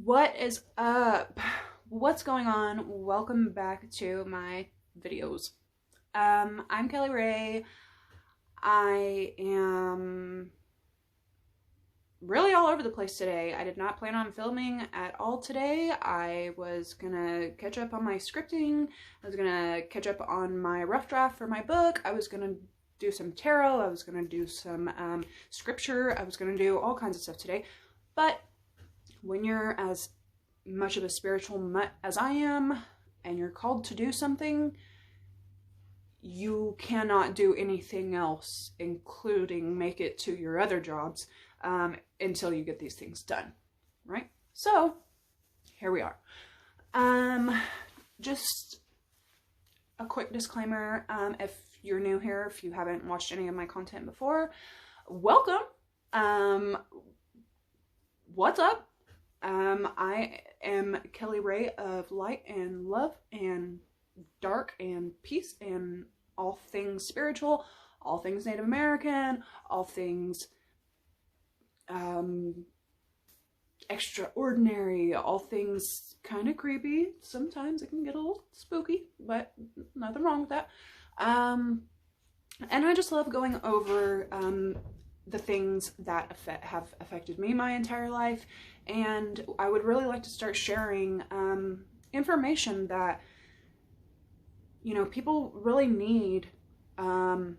What is up? What's going on? Welcome back to my videos. I'm Kelly Ray. I am really all over the place today. I did not plan on filming at all today. I was gonna catch up on my scripting. I was gonna catch up on my rough draft for my book. I was gonna do some tarot. I was gonna do some scripture. I was gonna do all kinds of stuff today. But when you're as much of a spiritual mutt as I am, and you're called to do something, you cannot do anything else, including make it to your other jobs, until you get these things done, right? So, here we are. Just a quick disclaimer, if you're new here, if you haven't watched any of my content before, welcome. What's up? I am Kelly Ray of light and love and dark and peace and all things spiritual, all things Native American, all things extraordinary, all things kind of creepy. Sometimes it can get a little spooky, but nothing wrong with that. And I just love going over the things that have affected me my entire life, and I would really like to start sharing information that, you know, people really need, and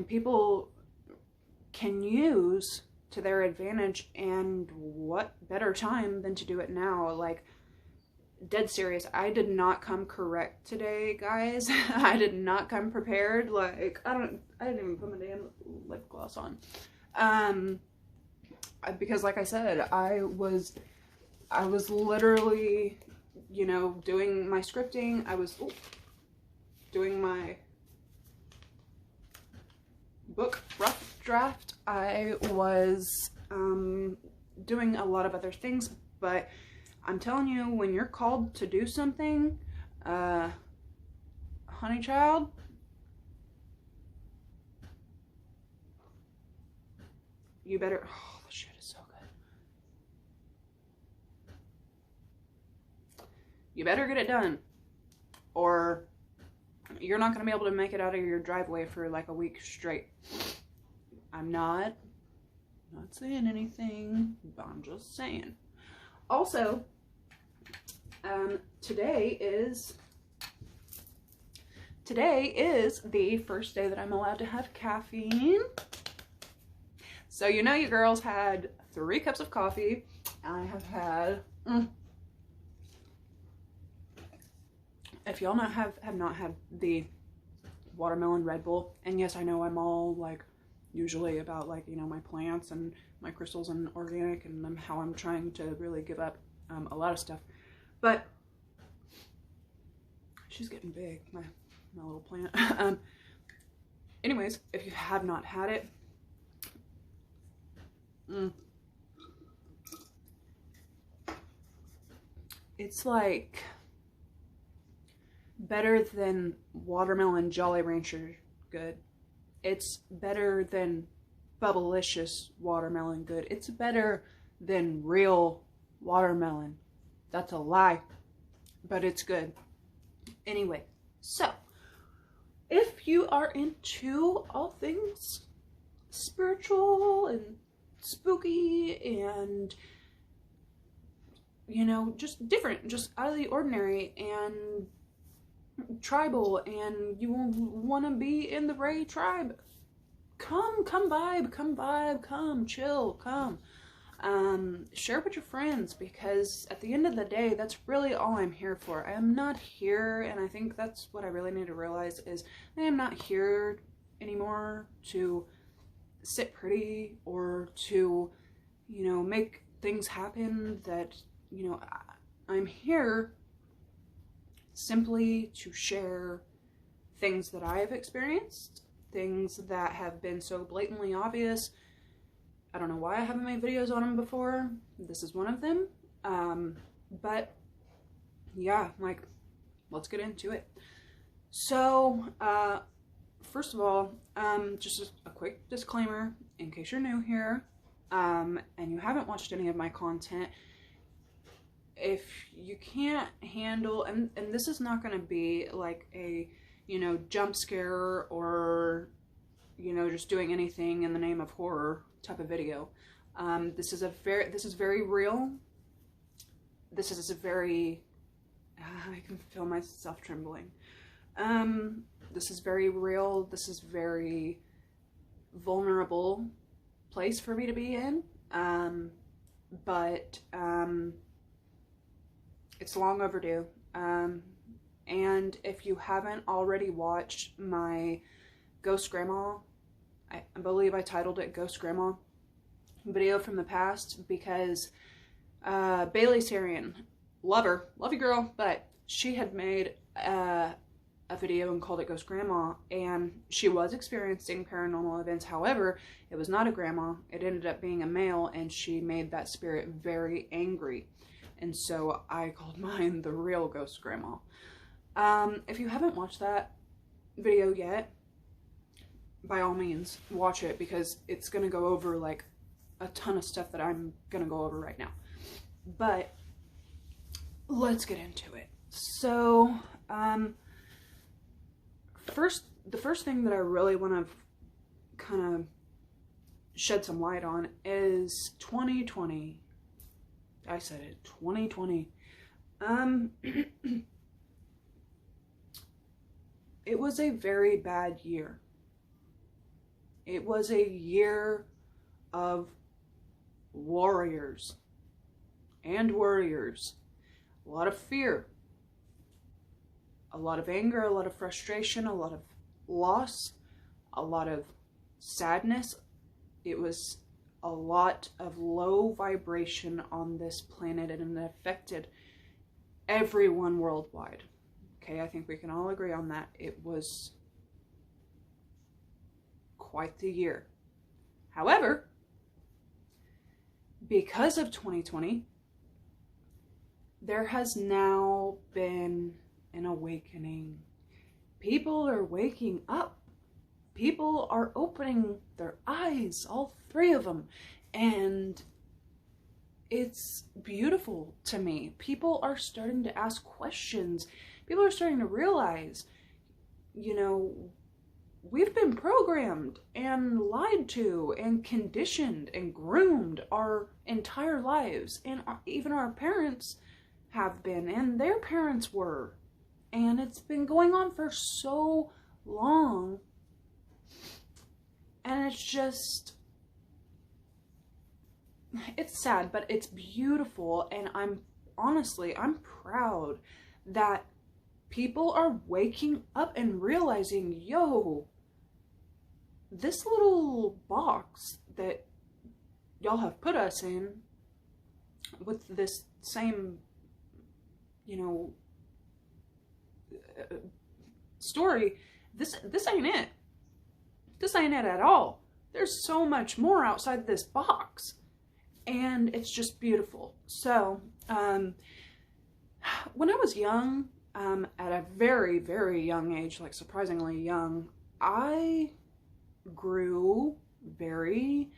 people can use to their advantage. And what better time than to do it now? Like, dead serious, I did not come correct today, guys. I did not come prepared. Like, I didn't even put my damn lip gloss on. Because like I said, I was literally, you know, doing my scripting. I was doing my book rough draft. I was doing a lot of other things, but I'm telling you, when you're called to do something, honey child, you better, oh, the shit is so good. You better get it done, or you're not going to be able to make it out of your driveway for like a week straight. I'm not saying anything, but I'm just saying. Also, today is the first day that I'm allowed to have caffeine. So you know, you girls had 3 cups of coffee. I have had, if y'all have not had the watermelon Red Bull, and yes, I know I'm all like usually about, like, you know, my plants and my crystals and organic, and how I'm trying to really give up a lot of stuff, but she's getting big, my little plant. Anyways, if you have not had it, it's like better than watermelon Jolly Rancher good. It's better than Bubblicious watermelon good. It's better than real watermelon. That's a lie, but it's good. Anyway, so if you are into all things spiritual and spooky and, you know, just different, just out of the ordinary and tribal, and you want to be in the Ray tribe, come vibe, come chill, come share with your friends, because at the end of the day, that's really all I'm here for. I am not here, and I think that's what I really need to realize, is I am not here anymore to sit pretty or to, you know, make things happen that, you know, I'm here simply to share things that I have experienced, things that have been so blatantly obvious. I don't know why I haven't made videos on them before. This is one of them. But yeah, like, let's get into it. So, first of all, just a quick disclaimer in case you're new here, and you haven't watched any of my content. if you can't handle, and this is not going to be like a, you know, jump scare or, you know, just doing anything in the name of horror type of video. This is very real. This is a very, I can feel myself trembling. This is very real. This is very vulnerable place for me to be in. But it's long overdue. And if you haven't already watched my Ghost Grandma, I believe I titled it Ghost Grandma video from the past, because Bailey Sarian, love her, love you girl, but she had made a video and called it Ghost Grandma, and she was experiencing paranormal events. However, it was not a grandma. It ended up being a male, and she made that spirit very angry. And so I called mine the real Ghost Grandma. If you haven't watched that video yet, by all means, watch it, because it's going to go over like a ton of stuff that I'm going to go over right now. But let's get into it. So, the first thing that I really want to kind of shed some light on is 2020. I said it, 2020. It was a very bad year. It was a year of warriors and worriers. A lot of fear, a lot of anger, a lot of frustration, a lot of loss, a lot of sadness. It was a lot of low vibration on this planet, and it affected everyone worldwide. Okay, I think we can all agree on that. It was quite the year. However, because of 2020, there has now been an awakening. People are waking up. People are opening their eyes, all three of them. And it's beautiful to me. People are starting to ask questions. People are starting to realize, you know, we've been programmed and lied to and conditioned and groomed our entire lives. And even our parents have been, and their parents were. And it's been going on for so long. And it's just, it's sad, but it's beautiful. And I'm proud that people are waking up and realizing, yo, this little box that y'all have put us in with this same, you know, story, this ain't it. This ain't it at all. There's so much more outside this box, and it's just beautiful. So, when I was young, at a very, very young age, like surprisingly young, I grew very,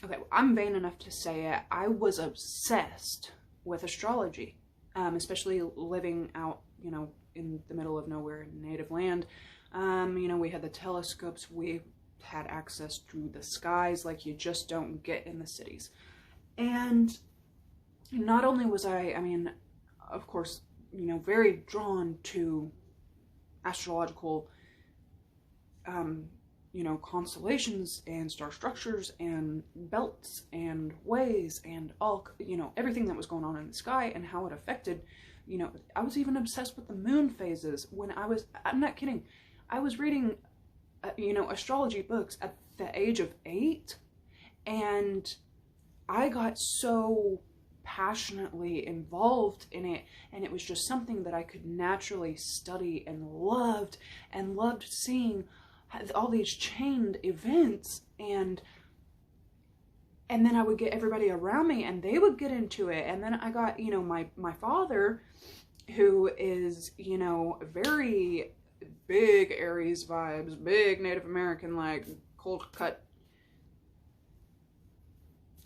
okay, I'm vain enough to say it, I was obsessed with astrology, especially living out, you know, in the middle of nowhere in native land. You know, we had the telescopes, we had access to the skies like you just don't get in the cities. And not only was I mean, of course, you know, very drawn to astrological, you know, constellations and star structures and belts and ways and all, you know, everything that was going on in the sky and how it affected, you know, I was even obsessed with the moon phases when I'm not kidding, I was reading, you know, astrology books at the age of 8, and I got so passionately involved in it, and it was just something that I could naturally study and loved seeing all these chained events, and then I would get everybody around me and they would get into it. And then I got, you know, my father, who is, you know, very big Aries vibes, big Native American, like cold cut,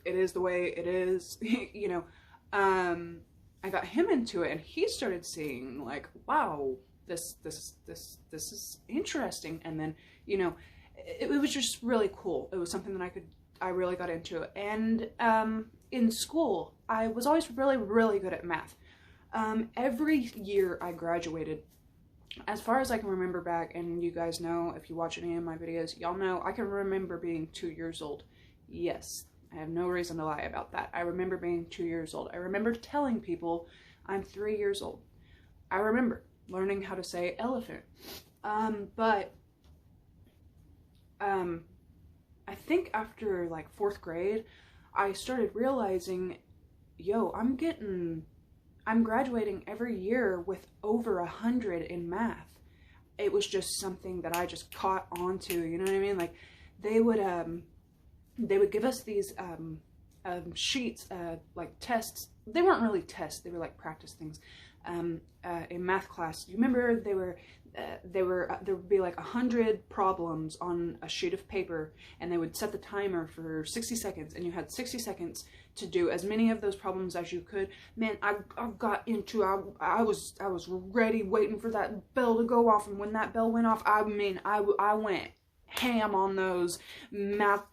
it is the way it is, you know, I got him into it, and he started seeing like, wow, this is interesting. And then, you know, it was just really cool. It was something that I really got into. And in school, I was always really good at math. Every year I graduated, as far as I can remember back, and you guys know, if you watch any of my videos, y'all know I can remember being 2 years old. Yes, I have no reason to lie about that. I remember being 2 years old. I remember telling people I'm 3 years old. I remember learning how to say elephant. I think after like 4th grade, I started realizing, yo, I'm graduating every year with over 100 in math. It was just something that I just caught on to, you know what I mean? Like, they would give us these sheets, like tests. They weren't really tests, they were like practice things in math class. You remember there would be like 100 problems on a sheet of paper, and they would set the timer for 60 seconds, and you had 60 seconds to do as many of those problems as you could. Man, I got into, I was ready, waiting for that bell to go off, and when that bell went off, I mean, I went ham on those math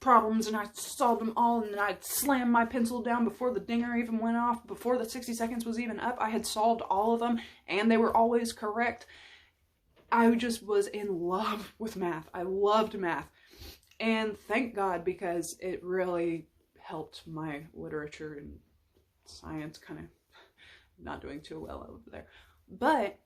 problems, and I solved them all, and then I slammed my pencil down before the dinger even went off, before the 60 seconds was even up. I had solved all of them, and they were always correct. I just was in love with math. I loved math, and thank God, because it really helped my literature and science kind of not doing too well over there. But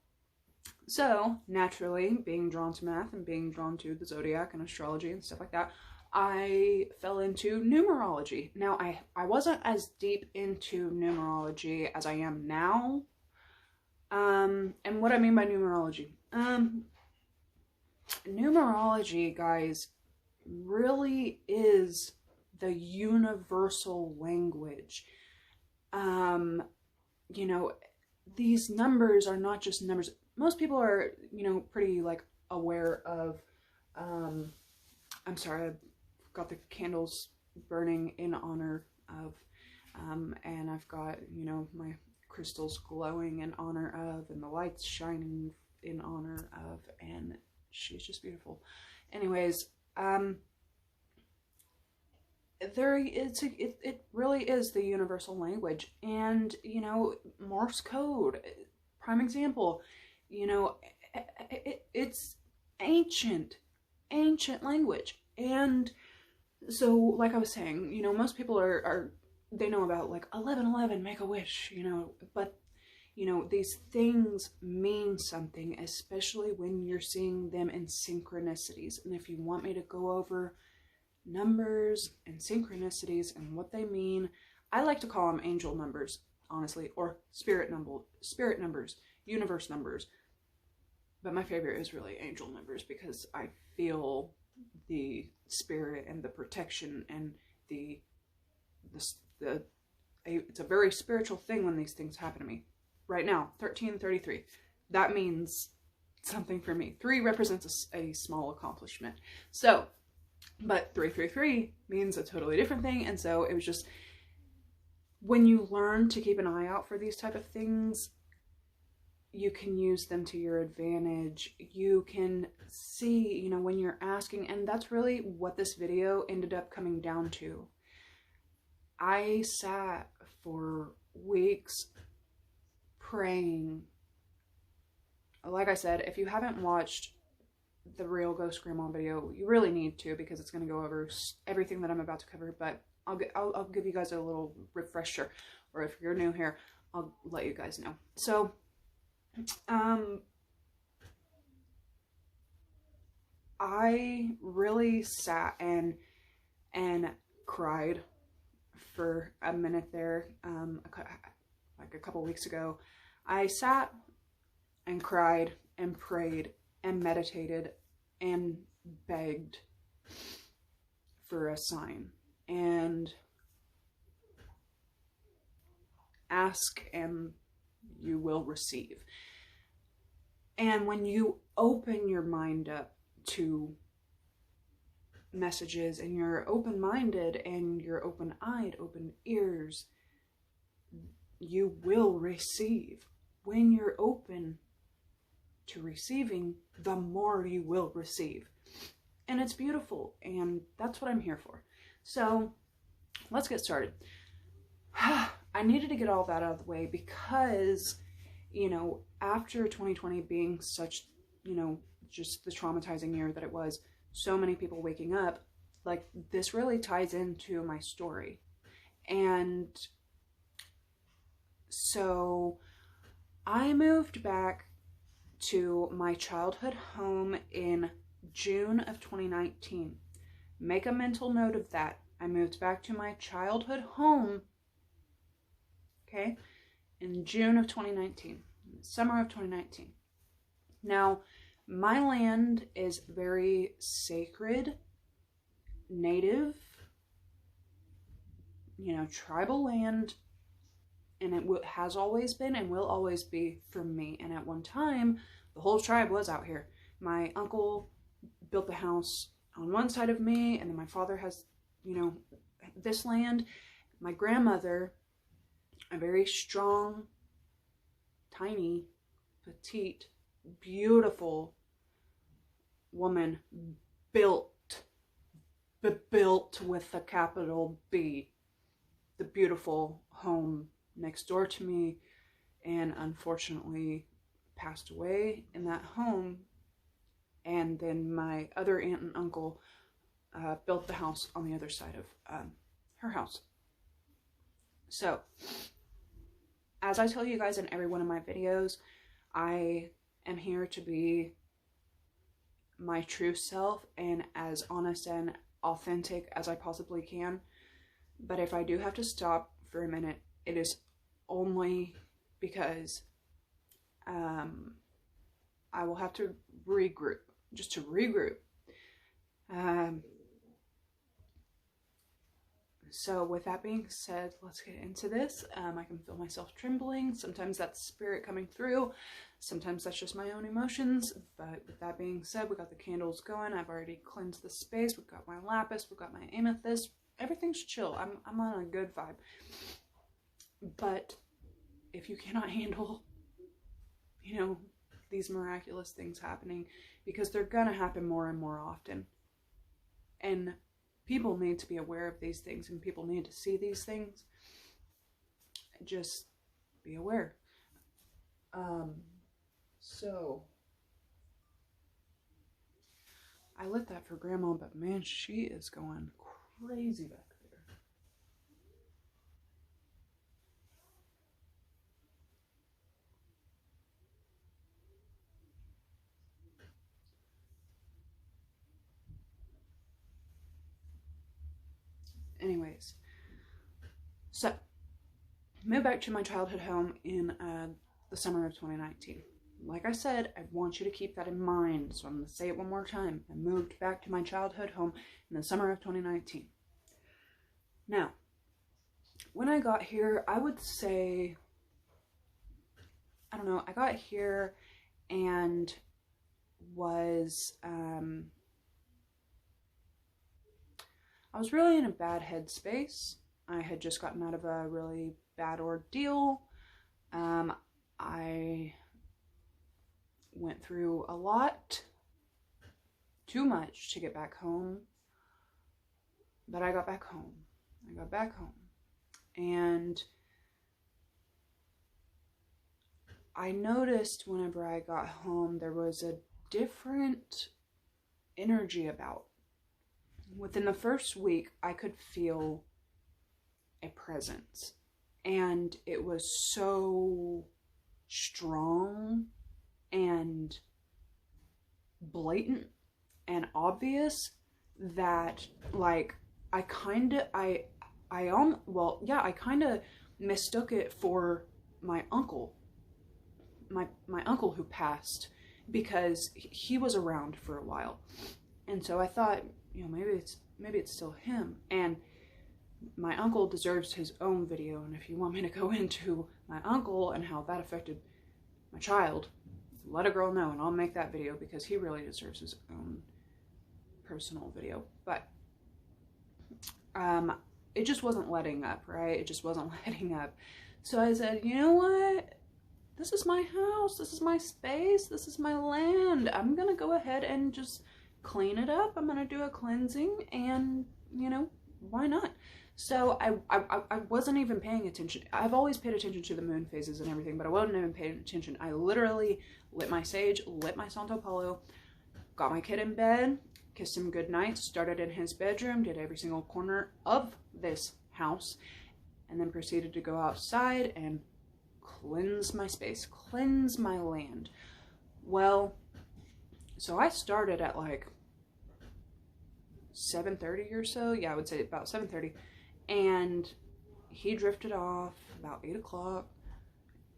so naturally, being drawn to math and being drawn to the zodiac and astrology and stuff like that, I fell into numerology. Now, I wasn't as deep into numerology as I am now. And what I mean by numerology, numerology, guys, really is the universal language. You know, these numbers are not just numbers. Most people are, you know, pretty like aware of, I'm sorry, I've got the candles burning in honor of, and I've got, you know, my crystals glowing in honor of, and the lights shining in honor of, and she's just beautiful. Anyways, it really is the universal language. And, you know, Morse code, prime example, you know, it's ancient language. And so, like I was saying, you know, most people they know about like 1111, make a wish, you know, but you know, these things mean something, especially when you're seeing them in synchronicities. And if you want me to go over numbers and synchronicities and what they mean, I like to call them angel numbers, honestly, or spirit numbers, universe numbers. But my favorite is really angel numbers, because I feel the spirit and the protection and it's a very spiritual thing when these things happen to me. Right now, 1333. That means something for me. 3 represents a small accomplishment. So, but 333 means a totally different thing. And so it was just, when you learn to keep an eye out for these type of things, you can use them to your advantage. You can see, you know, when you're asking, and that's really what this video ended up coming down to. I sat for weeks praying. Like I said, if you haven't watched the real Ghost Grandma video, you really need to, because it's going to go over everything that I'm about to cover. But I'll give you guys a little refresher, or if you're new here, I'll let you guys know. So, I really sat and cried for a minute there. Like a couple weeks ago, I sat and cried and prayed and meditated and begged for a sign, and ask and you will receive. And when you open your mind up to messages, and you're open-minded and you're open-eyed, open ears, you will receive. When you're open to receiving, the more you will receive. And it's beautiful, and that's what I'm here for. So let's get started. I needed to get all that out of the way because, you know, after 2020 being such, you know, just the traumatizing year that it was, so many people waking up, like, this really ties into my story. And so I moved back to my childhood home in June of 2019. Make a mental note of that. I moved back to my childhood home, okay, in June of 2019, summer of 2019. Now, my land is very sacred, native, you know, tribal land, and it has always been and will always be for me. And at one time, the whole tribe was out here. My uncle built the house on one side of me, and then my father has, you know, this land. My grandmother, a very strong, tiny, petite, beautiful woman, built with a capital B, the beautiful home next door to me, and unfortunately passed away in that home. And then my other aunt and uncle built the house on the other side of her house. So, as I tell you guys in every one of my videos, I am here to be my true self and as honest and authentic as I possibly can. But if I do have to stop for a minute, it is only because I will have to regroup, just to regroup. So with that being said, let's get into this. I can feel myself trembling. Sometimes that's spirit coming through. Sometimes that's just my own emotions. But with that being said, we got the candles going. I've already cleansed the space. We've got my lapis. We've got my amethyst. Everything's chill. I'm on a good vibe. But if you cannot handle, you know, these miraculous things happening, because they're gonna happen more and more often, and people need to be aware of these things, and people need to see these things, just be aware. So I lit that for Grandma, but man, she is going crazy back there. Anyways, so moved back to my childhood home in the summer of 2019. Like I said, I want you to keep that in mind, so I'm going to say it one more time. I moved back to my childhood home in the summer of 2019. Now, when I got here, I would say, I don't know, I got here and was, I was really in a bad headspace. I had just gotten out of a really bad ordeal. I went through a lot, too much to get back home, but I got back home. And I noticed whenever I got home, there was a different energy about. Within the first week, I could feel a presence, and it was so strong and blatant and obvious that, like, I kind of mistook it for my uncle, my uncle who passed, because he was around for a while. And so I thought, you know, maybe it's still him. And my uncle deserves his own video, and if you want me to go into my uncle and how that affected my child, let a girl know and I'll make that video, because he really deserves his own personal video. But it just wasn't letting up, right? It just wasn't letting up. So I said, you know what? This is my house. This is my space. This is my land. I'm going to go ahead and just clean it up. I'm going to do a cleansing, and, you know, why not? So I wasn't even paying attention. I've always paid attention to the moon phases and everything, but I wasn't even paying attention. I literally lit my sage, lit my Santo Palo, got my kid in bed, kissed him goodnight, started in his bedroom, did every single corner of this house, and then proceeded to go outside and cleanse my space, cleanse my land. Well, so I started at like 7:30 or so. Yeah, I would say about 7:30. And he drifted off about 8 o'clock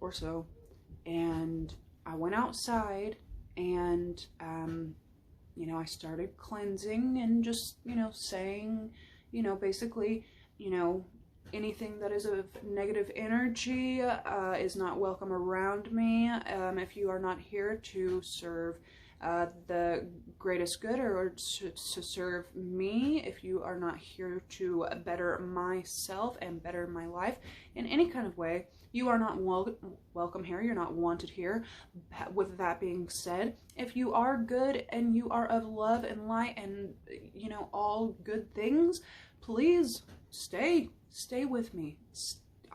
or so. And I went outside and, you know, I started cleansing and just, you know, saying, you know, basically, you know, anything that is of negative energy is not welcome around me. If you are not here to serve the greatest good or to serve me, if you are not here to better myself and better my life in any kind of way, you are not welcome here. You're not wanted here. With that being said, if you are good and you are of love and light and, you know, all good things, please stay with me.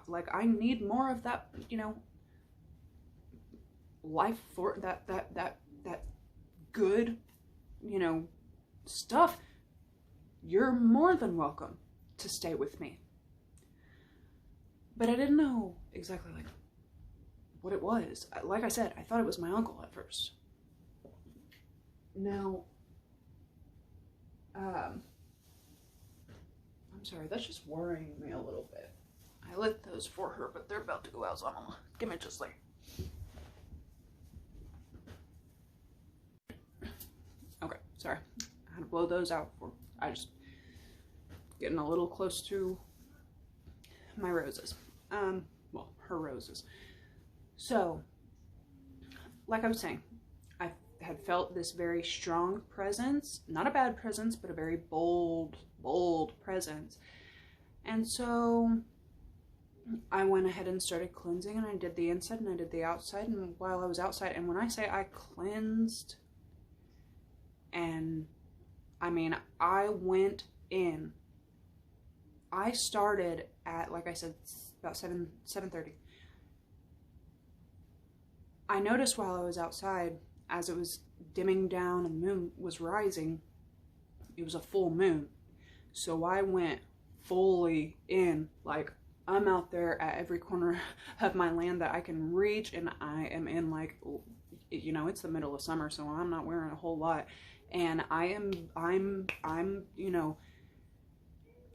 Like, I need more of that, you know, life for that good, you know, stuff. You're more than welcome to stay with me. But I didn't know exactly like what it was. Like I said, I thought it was my uncle at first. Now, I'm sorry, that's just worrying me a little bit. I lit those for her, but they're about to go out, so I'm gonna give me just like. Okay, sorry. I had to blow those out for. I just getting a little close to my roses. Well, her roses. So, like I was saying, I had felt this very strong presence, not a bad presence, but a very bold presence. And so I went ahead and started cleansing, and I did the inside and I did the outside. And while I was outside, and when I say I cleansed, and I mean, I went in. I started at, like I said, about 7:30. I noticed while I was outside, as it was dimming down and the moon was rising, it was a full moon. So I went fully in, like, I'm out there at every corner of my land that I can reach, and I am in, like, you know, it's the middle of summer, so I'm not wearing a whole lot, and I'm, you know,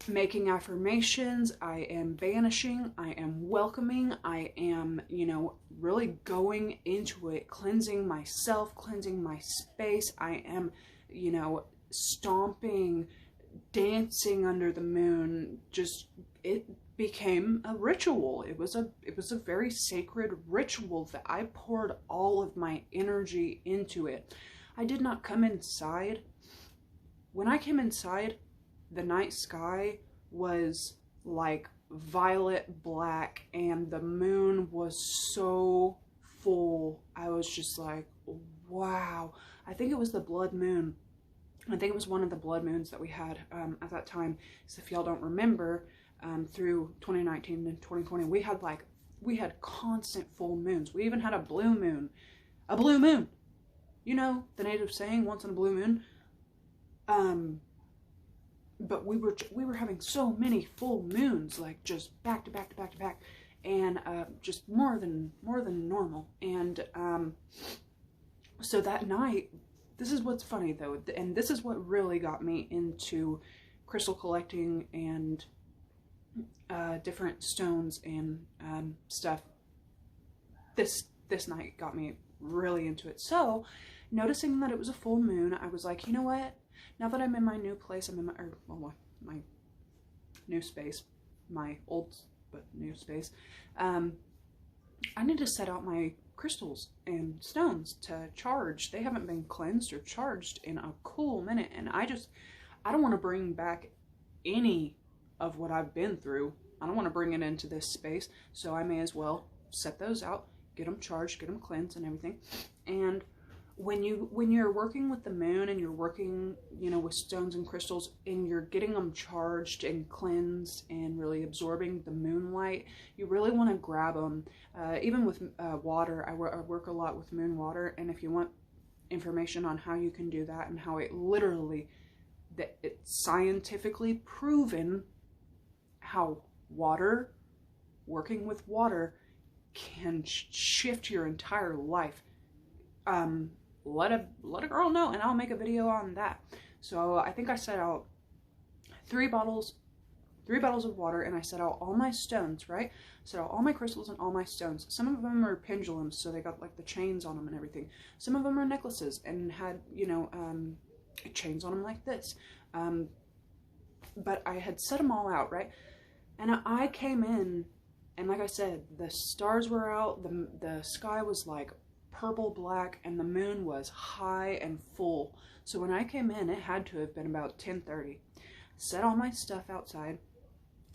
making affirmations, I am banishing, I am welcoming, I am, you know, really going into it, cleansing myself, cleansing my space. I am, you know, stomping, dancing under the moon. Just, it became a ritual. It was a very sacred ritual that I poured all of my energy into it. I did not come inside. When I came inside, the night sky was like violet black and the moon was so full. I was just like, wow. I think it was the blood moon. I think it was one of the blood moons that we had at that time. So if y'all don't remember, through 2019 and 2020, we had constant full moons. We even had a blue moon. A blue moon. You know, the native saying, once in a blue moon. But we were having so many full moons, like just back to back to back to back, and just more than normal. And so that night, this is what's funny though, and this is what really got me into crystal collecting and different stones and stuff. This night got me really into it. So, noticing that it was a full moon, I was like, you know what? Now that I'm in my new place, I'm in my new space, my old but new space, I need to set out my crystals and stones to charge. They haven't been cleansed or charged in a cool minute, and I don't want to bring back any of what I've been through I don't want to bring it into this space, so I may as well set those out, get them charged, get them cleansed and everything. And when you're working with the moon and you're working, you know, with stones and crystals, and you're getting them charged and cleansed and really absorbing the moonlight, you really want to grab them. Even with water, I work a lot with moon water, and if you want information on how you can do that and how it literally, that it's scientifically proven how water, working with water, can shift your entire life. Let a girl know, and I'll make a video on that. So I think I set out three bottles of water, and I set out all my stones, right? Set out all my crystals and all my stones. Some of them are pendulums, so they got like the chains on them and everything. Some of them are necklaces and had, you know, chains on them like this. But I had set them all out, right? And I came in, and like I said, the stars were out, the sky was like purple black, and the moon was high and full. So when I came in, it had to have been about 10:30. Set all my stuff outside,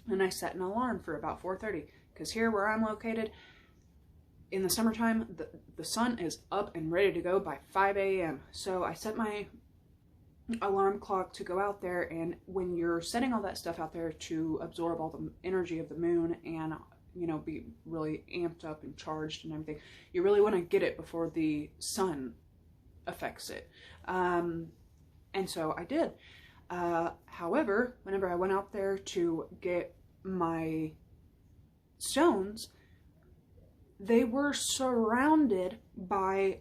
and I set an alarm for about 4:30, because here where I'm located, in the summertime, the sun is up and ready to go by 5 a.m. So I set my alarm clock to go out there, and when you're setting all that stuff out there to absorb all the energy of the moon and, you know, be really amped up and charged and everything, you really want to get it before the sun affects it. And so I did. However, whenever I went out there to get my stones, they were surrounded by,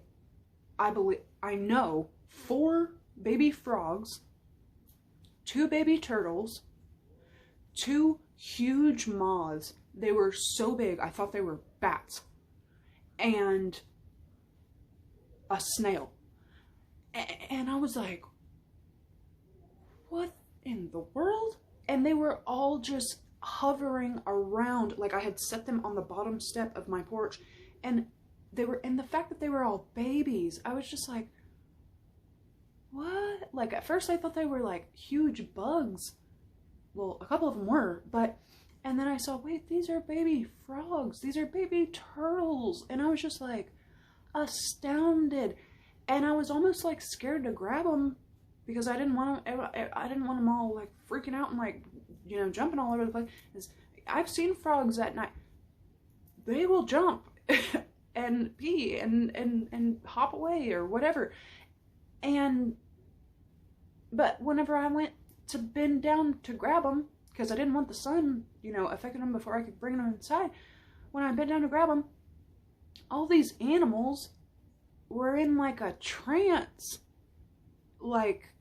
I know, 4 baby frogs, 2 baby turtles, 2 huge moths. They were so big, I thought they were bats, and a snail. And I was like, what in the world? And they were all just hovering around. Like, I had set them on the bottom step of my porch, and the fact that they were all babies, I was just like, what? Like, at first I thought they were like huge bugs. Well, a couple of them were, and then I saw, wait, these are baby frogs. These are baby turtles. And I was just like astounded. And I was almost like scared to grab them, because I didn't want them all like freaking out and like, you know, jumping all over the place. I've seen frogs at night. They will jump and pee and hop away or whatever. But whenever I went to bend down to grab them, because I didn't want the sun, you know, affecting them before I could bring them inside, when I bent down to grab them, all these animals were in like a trance. Like,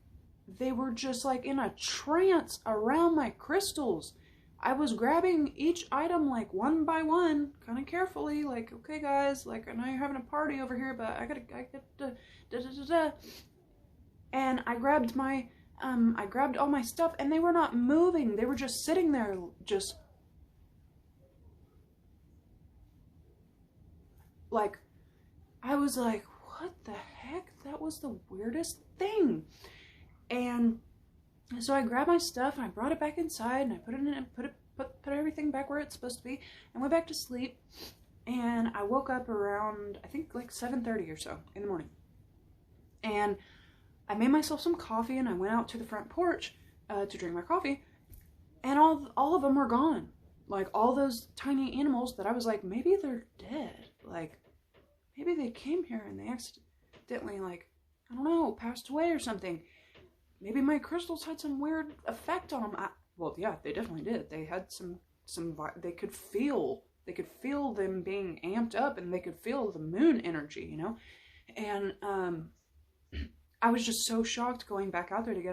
they were just like in a trance around my crystals. I was grabbing each item like one by one, kind of carefully, like, okay guys, like, I know you're having a party over here, but I get to and I grabbed all my stuff, and they were not moving. They were just sitting there, just like, I was like, what the heck? That was the weirdest thing. And so I grabbed my stuff, and I brought it back inside, and I put it in, put everything back where it's supposed to be, and went back to sleep. And I woke up around, I think like 7:30 or so in the morning. And I made myself some coffee, and I went out to the front porch to drink my coffee, and all of them were gone. Like, all those tiny animals that I was like, maybe they're dead. Like, maybe they came here and they accidentally, like, I don't know, passed away or something. Maybe my crystals had some weird effect on them. Well, yeah, they definitely did. They had they could feel them being amped up, and they could feel the moon energy, you know? And, I was just so shocked going back out there to get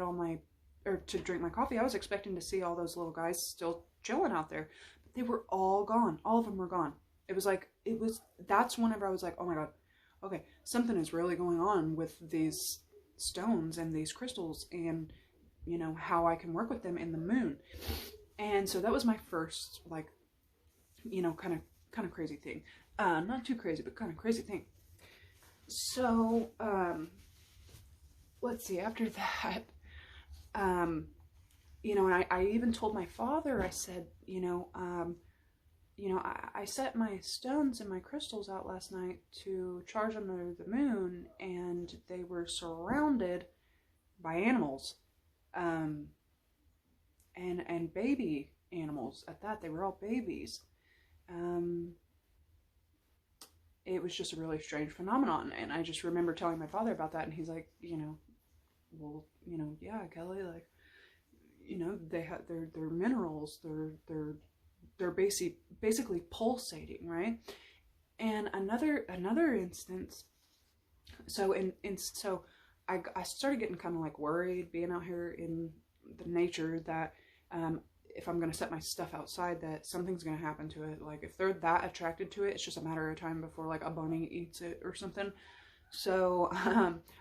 to drink my coffee. I was expecting to see all those little guys still chilling out there, but they were all gone. All of them were gone. That's whenever I was like, oh my God, okay, something is really going on with these stones and these crystals, and, you know, how I can work with them in the moon. And so that was my first, like, you know, kind of crazy thing. Not too crazy, but kind of crazy thing. So, let's see, after that, you know, and I even told my father, I said, you know, I set my stones and my crystals out last night to charge under the moon, and they were surrounded by animals, and baby animals at that. They were all babies. It was just a really strange phenomenon, and I just remember telling my father about that, and he's like, well, yeah, Kelly, like, they have their minerals, they're basically pulsating, right? And another instance, so I started getting kind of like worried being out here in the nature that if I'm going to set my stuff outside, that something's going to happen to it. Like if they're that attracted to it, it's just a matter of time before like a bunny eats it or something. So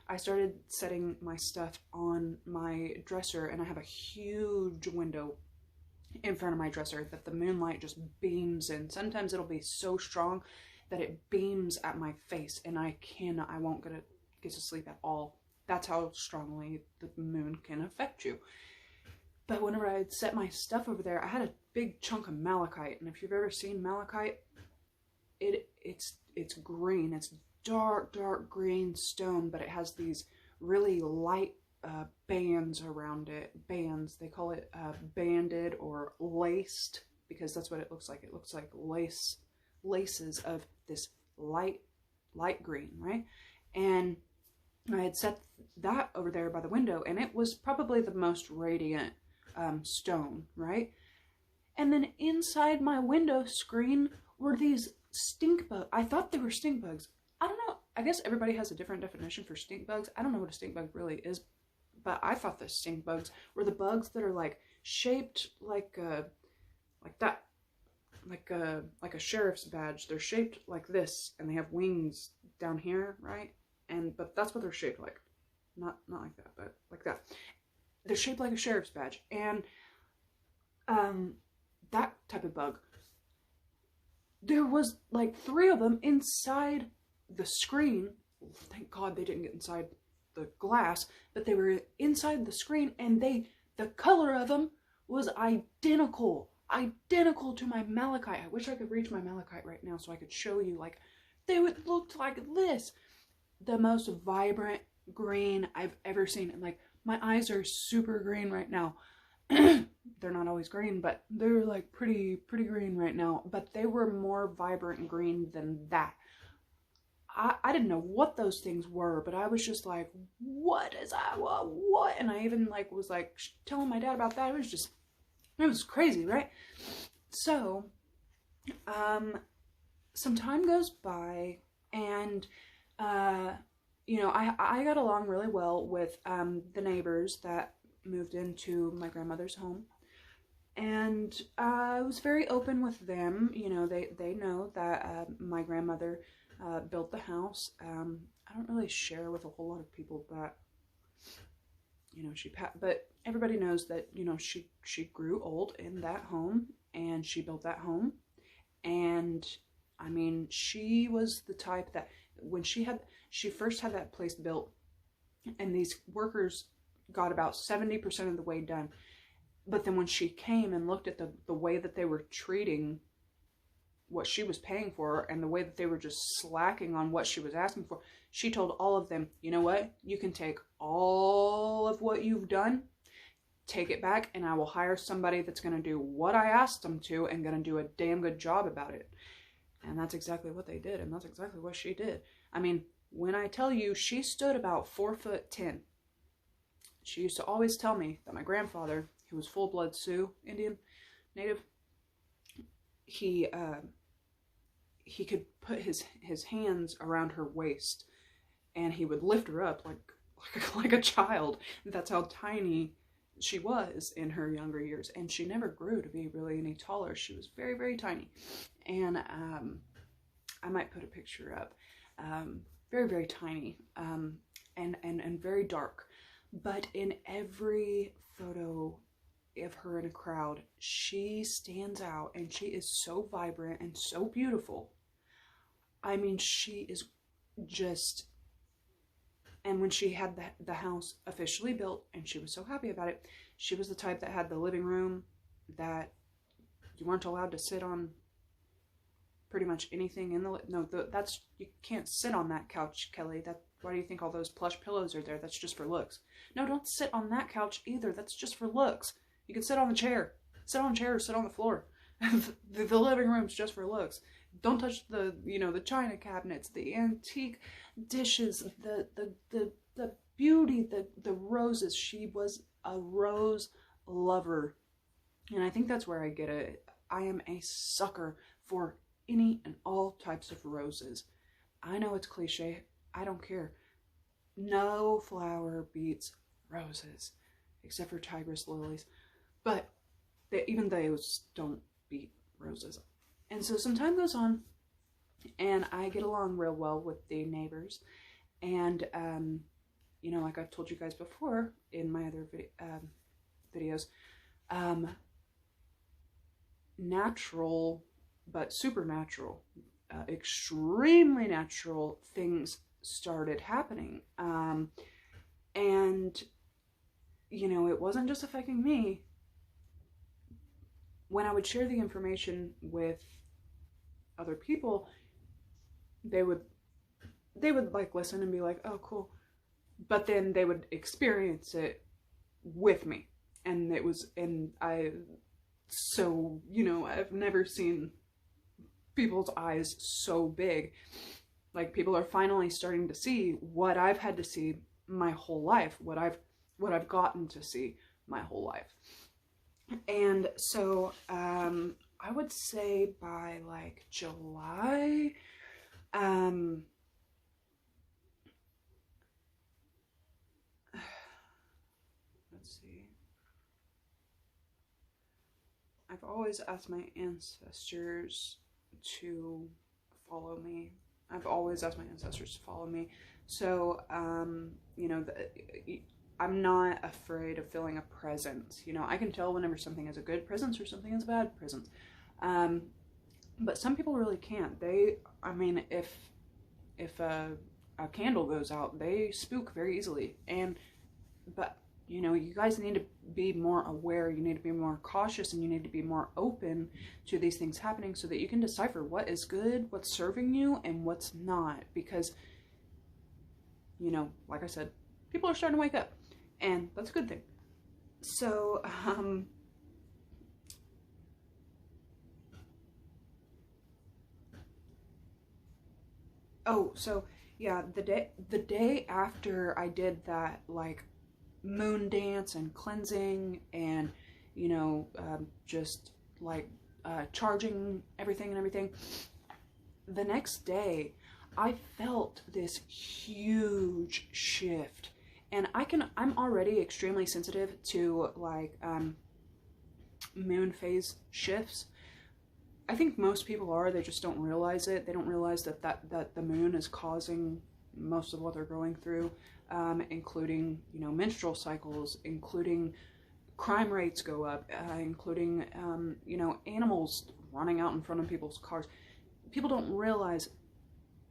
I started setting my stuff on my dresser, and I have a huge window in front of my dresser that the moonlight just beams in. Sometimes it'll be so strong that it beams at my face, and I won't get to sleep at all. That's how strongly the moon can affect you. But whenever I'd set my stuff over there, I had a big chunk of malachite, and if you've ever seen malachite, it's green. It's dark green stone, but it has these really light bands around it. Bands, they call it banded or laced, because that's what it looks like. It looks like laces of this light green, right? And I had set that over there by the window, and it was probably the most radiant stone, right? And then inside my window screen were these stink bugs. I thought they were stink bugs. I don't know. I guess everybody has a different definition for stink bugs. I don't know what a stink bug really is, but I thought the stink bugs were the bugs that are like shaped like that, like a sheriff's badge. They're shaped like this, and they have wings down here, right? But that's what they're shaped like. Not like that, but like that. They're shaped like a sheriff's badge, and that type of bug. There was like 3 of them inside the screen. Thank God they didn't get inside the glass, but they were inside the screen, and the color of them was identical to my malachite. I wish I could reach my malachite right now so I could show you. Like, they would look like this. The most vibrant green I've ever seen. And like, my eyes are super green right now. They're not always green, but they're like pretty green right now. But they were more vibrant green than that. I didn't know what those things were, but I was just like, what? And I even like was like telling my dad about that. It was crazy, right? So, some time goes by, and I got along really well with the neighbors that moved into my grandmother's home, and I was very open with them. They know that my grandmother built the house. I don't really share with a whole lot of people that but everybody knows that she grew old in that home, and she built that home. And I mean, she was the type that when she first had that place built, and these workers got about 70% of the way done, but then when she came and looked at the way that they were treating what she was paying for, and the way that they were just slacking on what she was asking for, she told all of them, you know what, you can take all of what you've done, take it back, and I will hire somebody that's going to do what I asked them to and going to do a damn good job about it. And that's exactly what they did, and that's exactly what she did. I mean, when I tell you, she stood about 4'10". She used to always tell me that my grandfather, who was full-blood Sioux Indian native, he could put his hands around her waist, and he would lift her up like a child. That's how tiny she was in her younger years, and she never grew to be really any taller. She was very, very tiny. And I might put a picture up. Very, very tiny, and very dark. But in every photo of her in a crowd, she stands out, and she is so vibrant and so beautiful. I mean, she is just, and when she had the house officially built, and she was so happy about it, she was the type that had the living room that you weren't allowed to sit on pretty much anything in the, no, that's, you can't sit on that couch, Kelly. Why do you think all those plush pillows are there? That's just for looks. No, don't sit on that couch either. That's just for looks. You can sit on the chair. Sit on a chair or sit on the floor. The living room's just for looks. Don't touch the, the china cabinets, the antique dishes, the beauty, the roses. She was a rose lover. And I think that's where I get it. I am a sucker for any and all types of roses. I know it's cliche. I don't care. No flower beats roses, except for tigress lilies. But even those don't beat roses. And so some time goes on, and I get along real well with the neighbors. And, like I've told you guys before in my other videos, natural but supernatural, extremely natural things started happening. And, it wasn't just affecting me. When I would share the information with other people, they would like listen and be like, oh, cool. But then they would experience it with me. And I've never seen people's eyes so big. Like, people are finally starting to see what I've had to see my whole life, what I've gotten to see my whole life. And so I would say by like July, let's see, I've always asked my ancestors to follow me. So, I'm not afraid of feeling a presence. I can tell whenever something is a good presence or something is a bad presence. But some people really can't. If a candle goes out, they spook very easily. But you guys need to be more aware, you need to be more cautious, and you need to be more open to these things happening so that you can decipher what is good, what's serving you, and what's not. Because, like I said, people are starting to wake up, and that's a good thing. So, yeah, the day after I did that, like, moon dance and cleansing and, just like charging everything and everything, the next day I felt this huge shift. And I'm already extremely sensitive to like moon phase shifts. I think most people are, they just don't realize it. They don't realize that the moon is causing most of what they're going through, including, menstrual cycles, including crime rates go up, including, animals running out in front of people's cars. People don't realize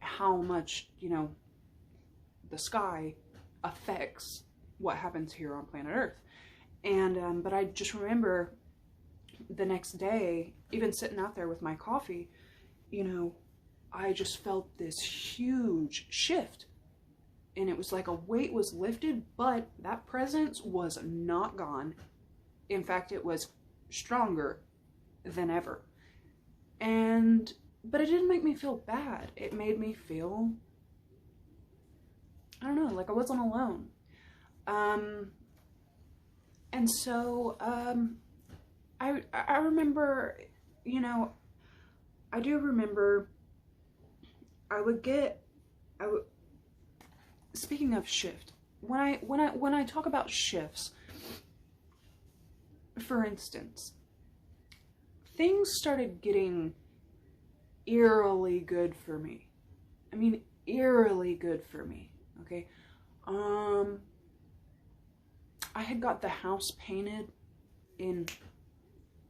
how much, the sky affects what happens here on planet Earth. And, but I just remember the next day, even sitting out there with my coffee, I just felt this huge shift. And it was like a weight was lifted, but that presence was not gone. In fact, it was stronger than ever. But it didn't make me feel bad. It made me feel, I don't know, like I wasn't alone. And so, I remember, I do remember speaking of shift, when I talk about shifts, for instance, things started getting eerily good for me. I mean, eerily good for me, okay? I had got the house painted in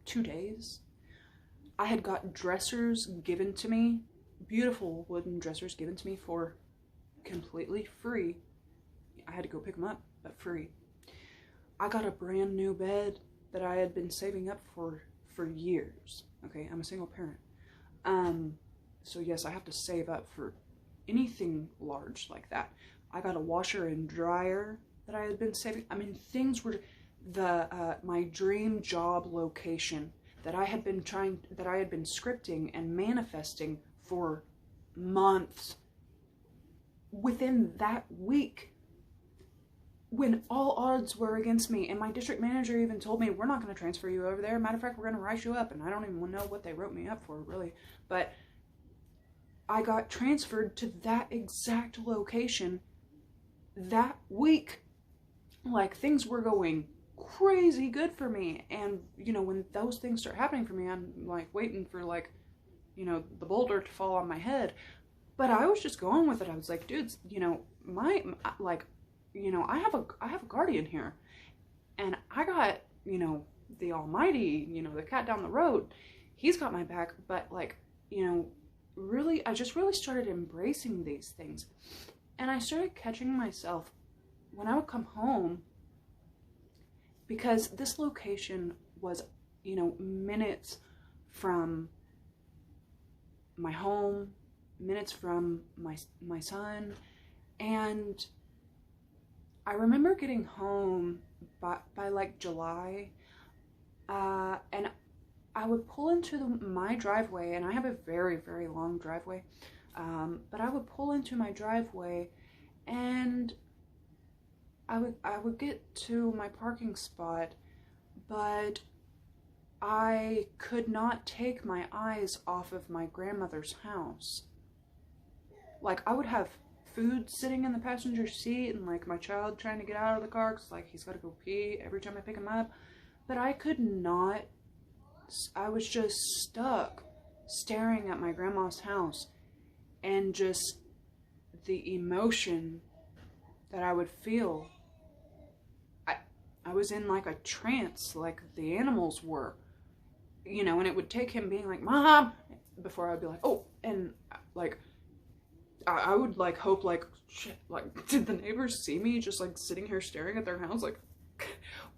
2 days. I had got dressers given to me, beautiful wooden dressers given to me for completely free. I had to go pick them up, but free. I got a brand new bed that I had been saving up for for years. Okay, I'm a single parent. So yes, I have to save up for anything large like that. I got a washer and dryer that I had been saving. I mean, things were my dream job location that I had been scripting and manifesting for months. Within that week, when all odds were against me, and my district manager even told me, we're not going to transfer you over there. Matter of fact, we're going to write you up. And I don't even know what they wrote me up for, really. But I got transferred to that exact location that week. Like, things were going crazy good for me. And, you know, when those things start happening for me, I'm like waiting for, like, you know, the boulder to fall on my head. But I was just going with it. I was like, dudes, you know, you know, I have a guardian here, and I got, you know, the almighty, you know, the cat down the road. He's got my back. But, like, you know, really, I just really started embracing these things. And I started catching myself when I would come home, because this location was, you know, minutes from my home, minutes from my son. And I remember getting home by like July, and I would pull into my driveway, and I have a very, very long driveway, but I would pull into my driveway, and I would get to my parking spot, but I could not take my eyes off of my grandmother's house. Like, I would have food sitting in the passenger seat, and like my child trying to get out of the car because like he's got to go pee every time I pick him up, but I could not. I was just stuck staring at my grandma's house, and just the emotion that I would feel. I was in like a trance, like the animals were, you know, and it would take him being like, Mom, before I'd be like, oh, and like I would like hope like, shit, like, did the neighbors see me just like sitting here staring at their house, like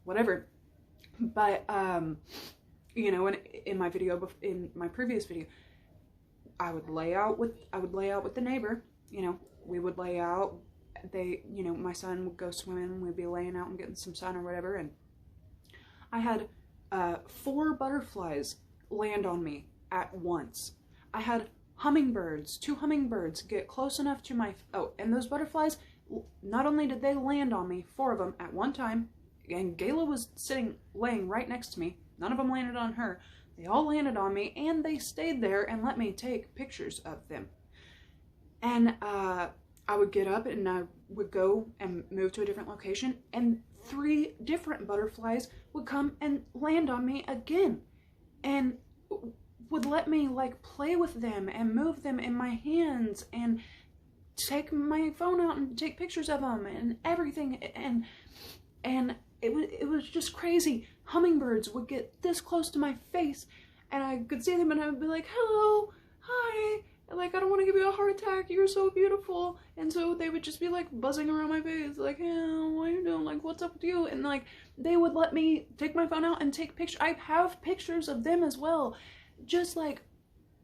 whatever. But you know, in my video, in my previous video, I would lay out with the neighbor. You know, we would lay out. You know, my son would go swimming. We'd be laying out and getting some sun or whatever. And I had 4 butterflies land on me at once. I had hummingbirds, 2 hummingbirds get close enough to my, and those butterflies, not only did they land on me, 4 of them at one time, and Gayla was laying right next to me. None of them landed on her. They all landed on me, and they stayed there and let me take pictures of them. And I would get up and I would go and move to a different location, and 3 different butterflies would come and land on me again, and would let me like play with them and move them in my hands and take my phone out and take pictures of them and everything. And it was just crazy. Hummingbirds would get this close to my face, and I could see them, and I would be like, hello, hi. Like, I don't want to give you a heart attack. You're so beautiful. And so they would just be like buzzing around my face. Like, hey, what are you doing? Like, what's up with you? And like, they would let me take my phone out and take pictures. I have pictures of them as well. Just like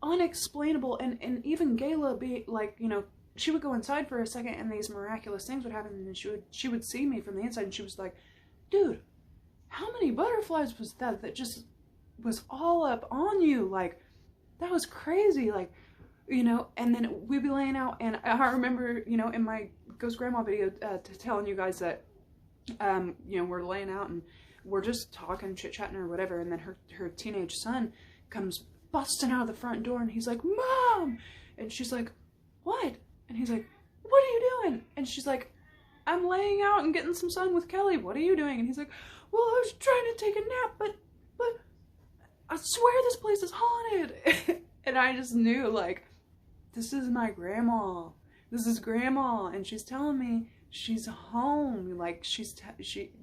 unexplainable. And even Gayla be like, you know, she would go inside for a second and these miraculous things would happen. And she would see me from the inside, and she was like, dude, how many butterflies was that just was all up on you? Like, that was crazy. Like, you know, and then we'd be laying out, and I remember, you know, in my Ghost Grandma video, telling you guys that, you know, we're laying out and we're just talking, chit-chatting or whatever, and then her teenage son comes busting out of the front door, and he's like, Mom! And she's like, what? And he's like, what are you doing? And she's like, I'm laying out and getting some sun with Kelly. What are you doing? And he's like, well, I was trying to take a nap, but I swear this place is haunted. And I just knew, like, this is my grandma. This is grandma, and she's telling me she's home. Like,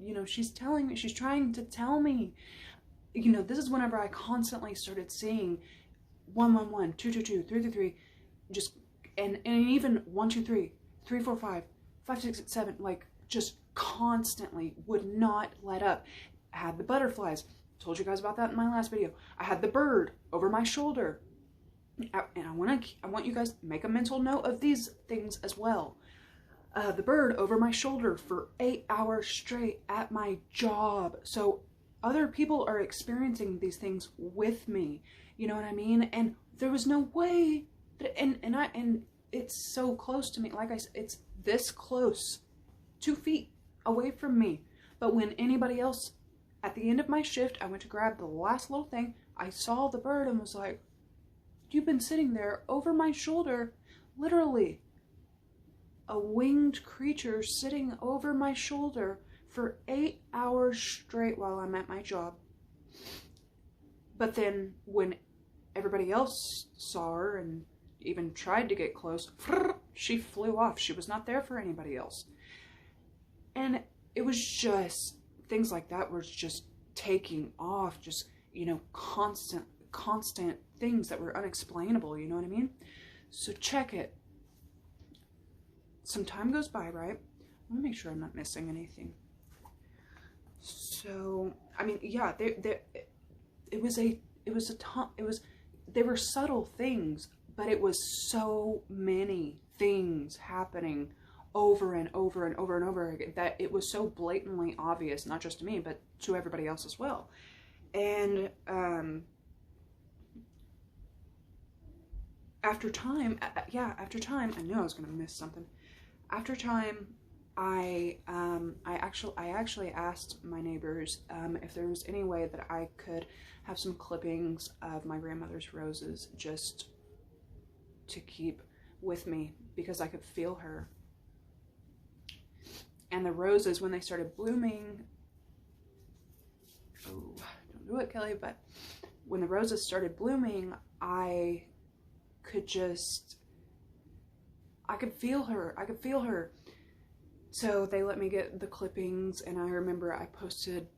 you know, she's telling me, she's trying to tell me. You know, this is whenever I constantly started seeing 111, 222, 333, just and even 123, 345, 567, like just constantly would not let up. Had the butterflies, Told you guys about that in my last video. I had the bird over my shoulder. And I want you guys to make a mental note of these things as well. The bird over my shoulder for 8 hours straight at my job. So other people are experiencing these things with me. You know what I mean? And there was no way that, and it's so close to me. Like I said, it's this close, 2 feet away from me. But when anybody else, at the end of my shift, I went to grab the last little thing. I saw the bird and was like, you've been sitting there over my shoulder, literally. A winged creature sitting over my shoulder for 8 hours straight while I'm at my job. But then when everybody else saw her and even tried to get close, she flew off. She was not there for anybody else. And it was just, things like that were just taking off, just, you know, constant things that were unexplainable, you know what I mean? So check it. Some time goes by, right? Let me make sure I'm not missing anything. So, I mean, yeah, they were subtle things, but it was so many things happening over and over and over and over again that it was so blatantly obvious, not just to me, but to everybody else as well. And, after time, I knew I was going to miss something. After time, I actually asked my neighbors if there was any way that I could have some clippings of my grandmother's roses just to keep with me because I could feel her. And the roses, when they started blooming, oh, don't do it, Kelly, but when the roses started blooming, I could feel her. So they let me get the clippings, and I remember I posted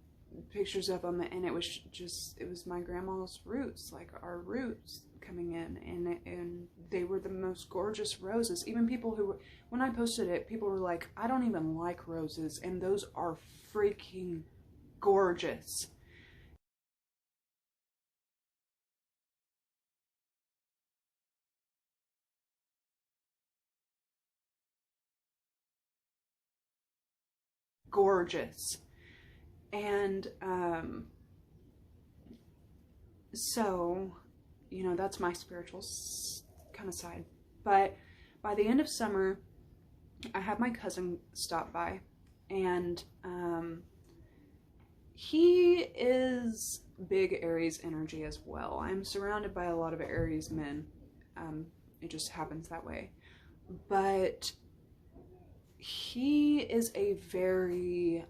pictures of them, and it was my grandma's roots, like our roots coming in, and they were the most gorgeous roses. Even people who, when I posted it, people were like, I don't even like roses, and those are freaking gorgeous. Gorgeous. And so, you know, that's my spiritual kind of side. But by the end of summer, I had my cousin stop by, and he is big Aries energy as well. I'm surrounded by a lot of Aries men. It just happens that way. But he is a very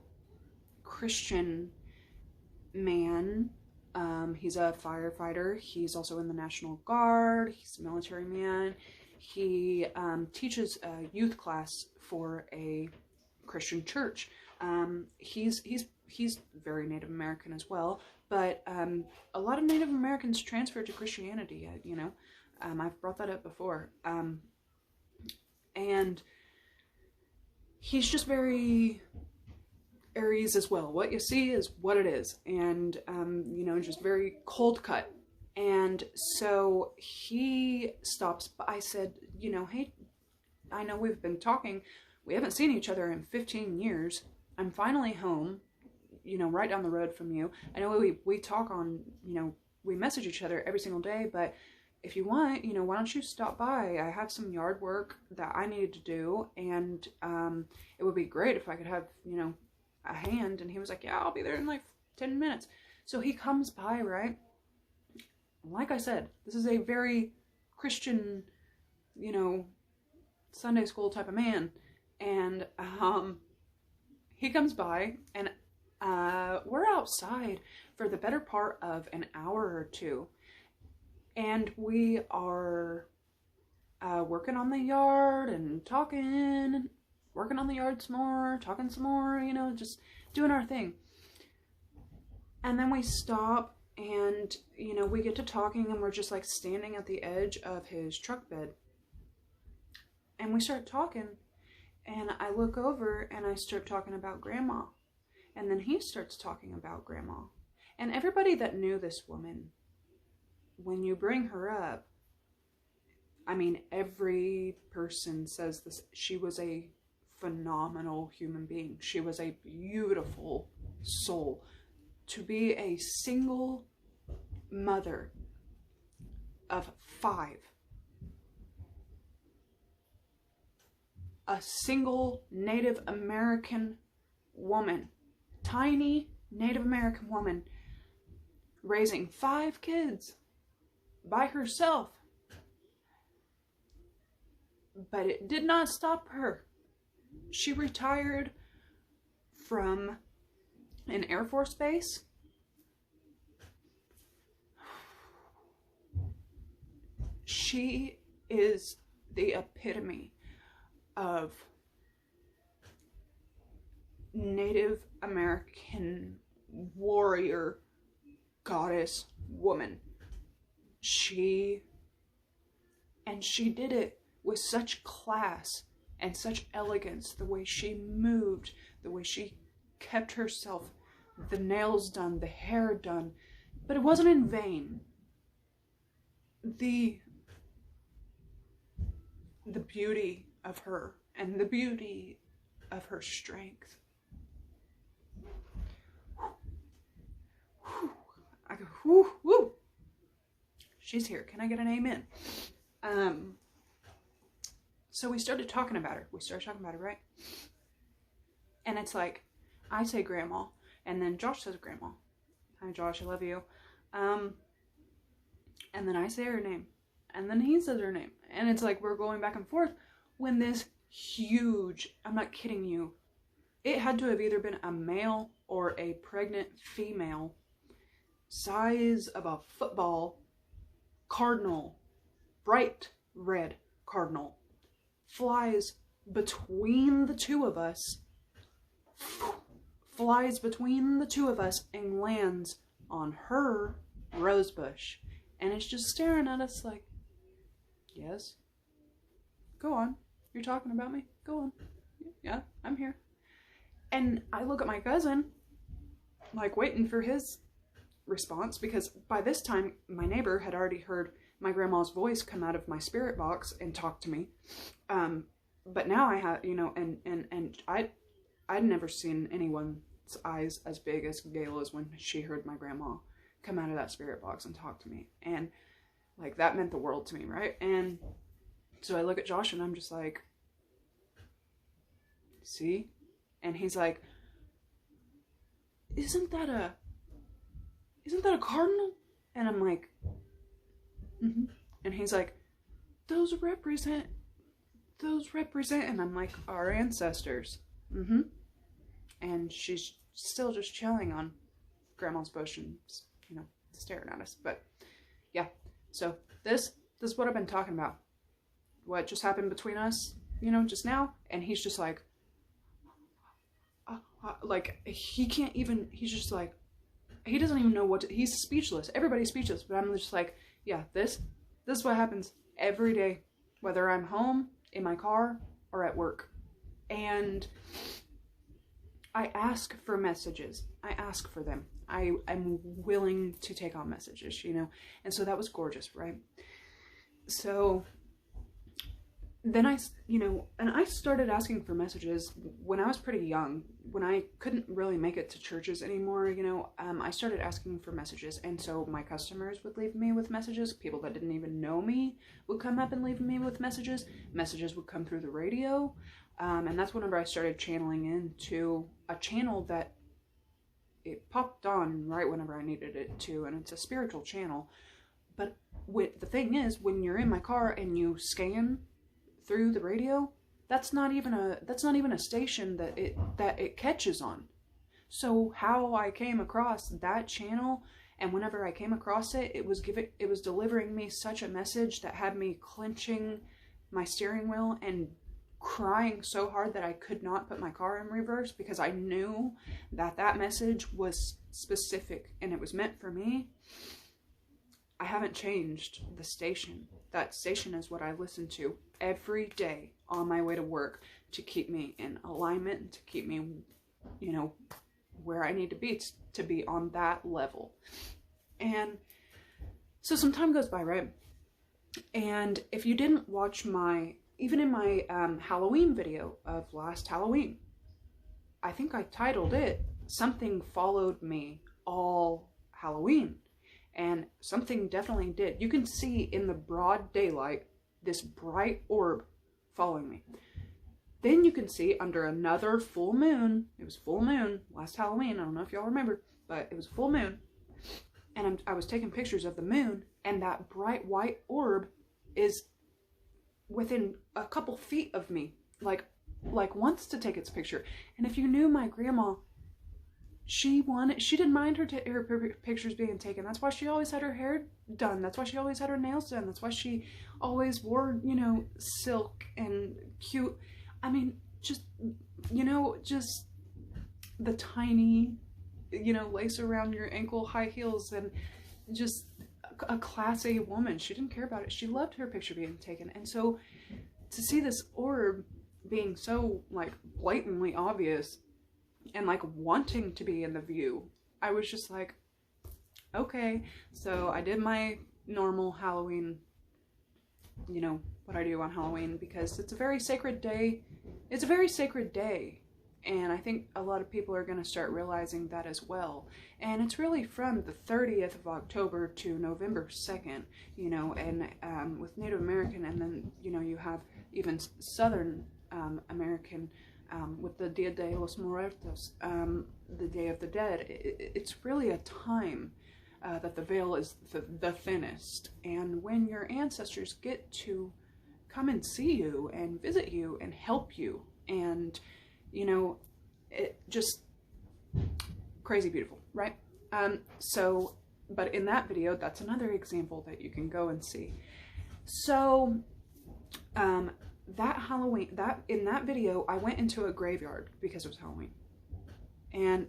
Christian man. He's a firefighter. He's also in the National Guard. He's a military man. He teaches a youth class for a Christian church. He's very Native American as well, but a lot of Native Americans transferred to Christianity. You know, I've brought that up before, and he's just very Aries as well. What you see is what it is, and you know, just very cold cut. And so he stops by. I said, you know, hey, I know we've been talking. We haven't seen each other in 15 years. I'm finally home, you know, right down the road from you. I know we talk on, you know, we message each other every single day, but if you want, you know, why don't you stop by? I have some yard work that I needed to do, and it would be great if I could have, you know, a hand. And he was like, yeah, I'll be there in like 10 minutes. So he comes by, right? Like I said, this is a very Christian, you know, Sunday school type of man. And he comes by, and we're outside for the better part of an hour or two. And we are working on the yard and talking, working on the yard some more, talking some more, you know, just doing our thing. And then we stop, and, you know, we get to talking, and we're just like standing at the edge of his truck bed. And we start talking, and I look over and I start talking about Grandma. And then he starts talking about Grandma. And everybody that knew this woman, when you bring her up, I mean, every person says this. She was a phenomenal human being. She was a beautiful soul. To be a single mother of 5, a single Native American woman, tiny Native American woman, raising 5 kids by herself. But it did not stop her. She retired from an Air Force base. She is the epitome of Native American warrior goddess woman. She did it with such class and such elegance, the way she moved, the way she kept herself, the nails done, the hair done, but it wasn't in vain. The beauty of her and the beauty of her strength. I go, whoo, whoo. She's here. Can I get an amen? So we started talking about her. Right? And it's like, I say grandma, and then Josh says grandma. Hi, Josh, I love you. And then I say her name, and then he says her name. And it's like we're going back and forth when this huge, I'm not kidding you, it had to have either been a male or a pregnant female, size of a football, cardinal, bright red cardinal, flies between the two of us, and lands on her rose bush. And it's just staring at us like, yes, go on. You're talking about me? Go on. Yeah, I'm here. And I look at my cousin, like waiting for his response, because by this time my neighbor had already heard my grandma's voice come out of my spirit box and talk to me. But now I have, you know, and I'd never seen anyone's eyes as big as Gayla's when she heard my grandma come out of that spirit box and talk to me. And like, that meant the world to me, right? And so I look at Josh and I'm just like, see? And he's like, isn't that a cardinal? And I'm like, mm-hmm. And he's like, those represent, and I'm like, our ancestors. Mm-hmm. And she's still just chilling on grandma's bush and, you know, staring at us. But yeah, so this is what I've been talking about. What just happened between us, you know, just now. And he's just like he can't even, he's just like, he doesn't even know what to, he's speechless. Everybody's speechless. But I'm just like, yeah, this is what happens every day, whether I'm home, in my car, or at work. And I ask for messages. I ask for them. I'm willing to take on messages, you know. And so that was gorgeous, right? So then I started asking for messages when I was pretty young, when I couldn't really make it to churches anymore, you know. I started asking for messages, and so my customers would leave me with messages. People that didn't even know me would come up and leave me with messages. Messages would come through the radio, and that's whenever I started channeling into a channel that it popped on right whenever I needed it to, and it's a spiritual channel. But the thing is, when you're in my car and you scan through the radio, that's not even a station that it catches on. So how I came across that channel, and whenever I came across it, it was delivering me such a message that had me clenching my steering wheel and crying so hard that I could not put my car in reverse, because I knew that message was specific and it was meant for me. I haven't changed the station. That station is what I listen to every day on my way to work, to keep me in alignment, to keep me, you know, where I need to be on that level. And so some time goes by, right? And if you didn't watch even in my Halloween video of last Halloween, I think I titled it, Something Followed Me All Halloween. And something definitely did. You can see in the broad daylight this bright orb following me. Then you can see under another full moon, it was full moon last Halloween, I don't know if y'all remember, but it was full moon, and I was taking pictures of the moon, and that bright white orb is within a couple feet of me, like wants to take its picture. And if you knew my grandma, she didn't mind her pictures being taken. That's why she always had her hair done. That's why she always had her nails done. That's why she always wore, you know, silk and cute. I mean, just, you know, just the tiny, you know, lace around your ankle, high heels, and just a classy woman. She didn't care about it. She loved her picture being taken. And so to see this orb being so like blatantly obvious and like wanting to be in the view, I was just like, okay. So I did my normal Halloween, you know, what I do on Halloween, because it's a very sacred day. It's a very sacred day. And I think a lot of people are going to start realizing that as well. And it's really from the 30th of October to November 2nd, you know, and with Native American, and then, you know, you have even Southern American with the Dia de los Muertos, the Day of the Dead. It's really a time that the veil is the thinnest. And when your ancestors get to come and see you and visit you and help you, and you know, it just crazy beautiful, right? So, but in that video, that's another example that you can go and see. So, that Halloween, in that video, I went into a graveyard because it was Halloween. And,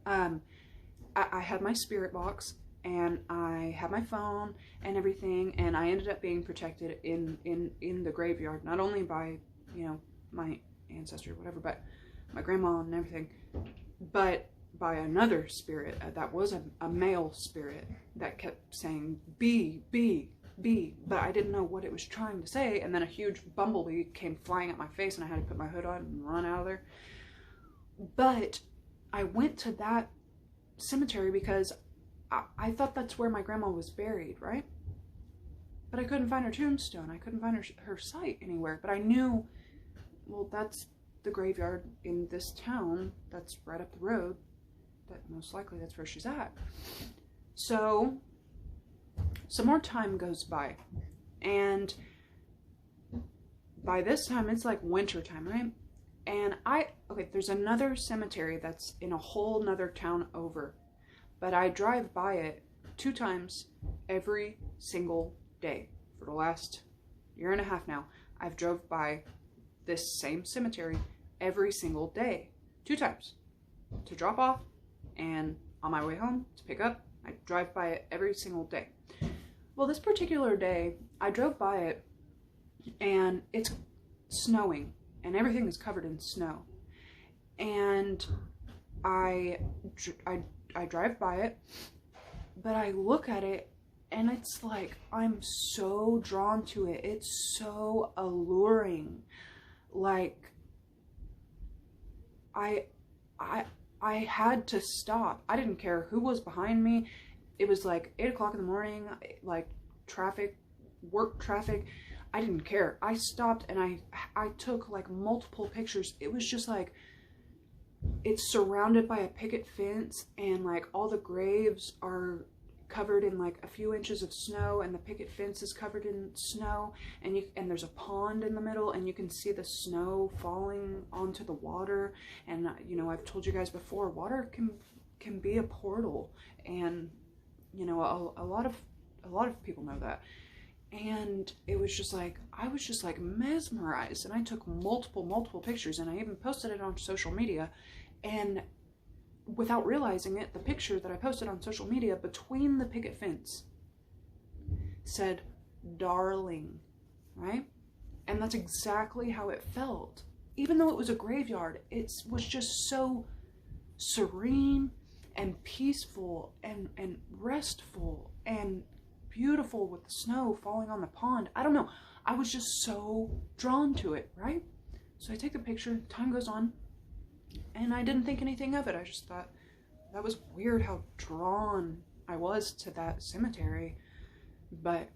I had my spirit box, and I had my phone and everything, and I ended up being protected in the graveyard, not only by, you know, my ancestor, whatever, but my grandma and everything, but by another spirit that was a male spirit that kept saying be, but I didn't know what it was trying to say. And then a huge bumblebee came flying at my face, and I had to put my hood on and run out of there. But I went to that cemetery because I thought that's where my grandma was buried, right? But I couldn't find her tombstone. I couldn't find her site anywhere. But I knew, well, that's the graveyard in this town that's right up the road, that most likely that's where she's at. So some more time goes by, and by this time it's like winter time, right? And okay, there's another cemetery that's in a whole nother town over, but I drive by it 2 times every single day for the last 1.5 years now. I've drove by this same cemetery every single day, 2 times, to drop off and on my way home to pick up. I drive by it every single day. Well, this particular day I drove by it, and it's snowing and everything is covered in snow, and I drive by it, but I look at it, and it's like I'm so drawn to it. It's so alluring. Like I had to stop. I didn't care who was behind me. It was like 8 o'clock in the morning, like traffic, work traffic. I didn't care. I stopped, and I took like multiple pictures. It was just like, it's surrounded by a picket fence, and like all the graves are covered in like a few inches of snow, and the picket fence is covered in snow, and there's a pond in the middle, and you can see the snow falling onto the water. And you know, I've told you guys before, water can be a portal, and you know, a lot of people know that. And it was just like, I was just like mesmerized, and I took multiple pictures, and I even posted it on social media. And without realizing it, the picture that I posted on social media between the picket fence said darling, right? And that's exactly how it felt. Even though it was a graveyard, it was just so serene and peaceful and restful and beautiful with the snow falling on the pond. I don't know. I was just so drawn to it, right? So I take the picture, time goes on, and I didn't think anything of it. I just thought that was weird how drawn I was to that cemetery, but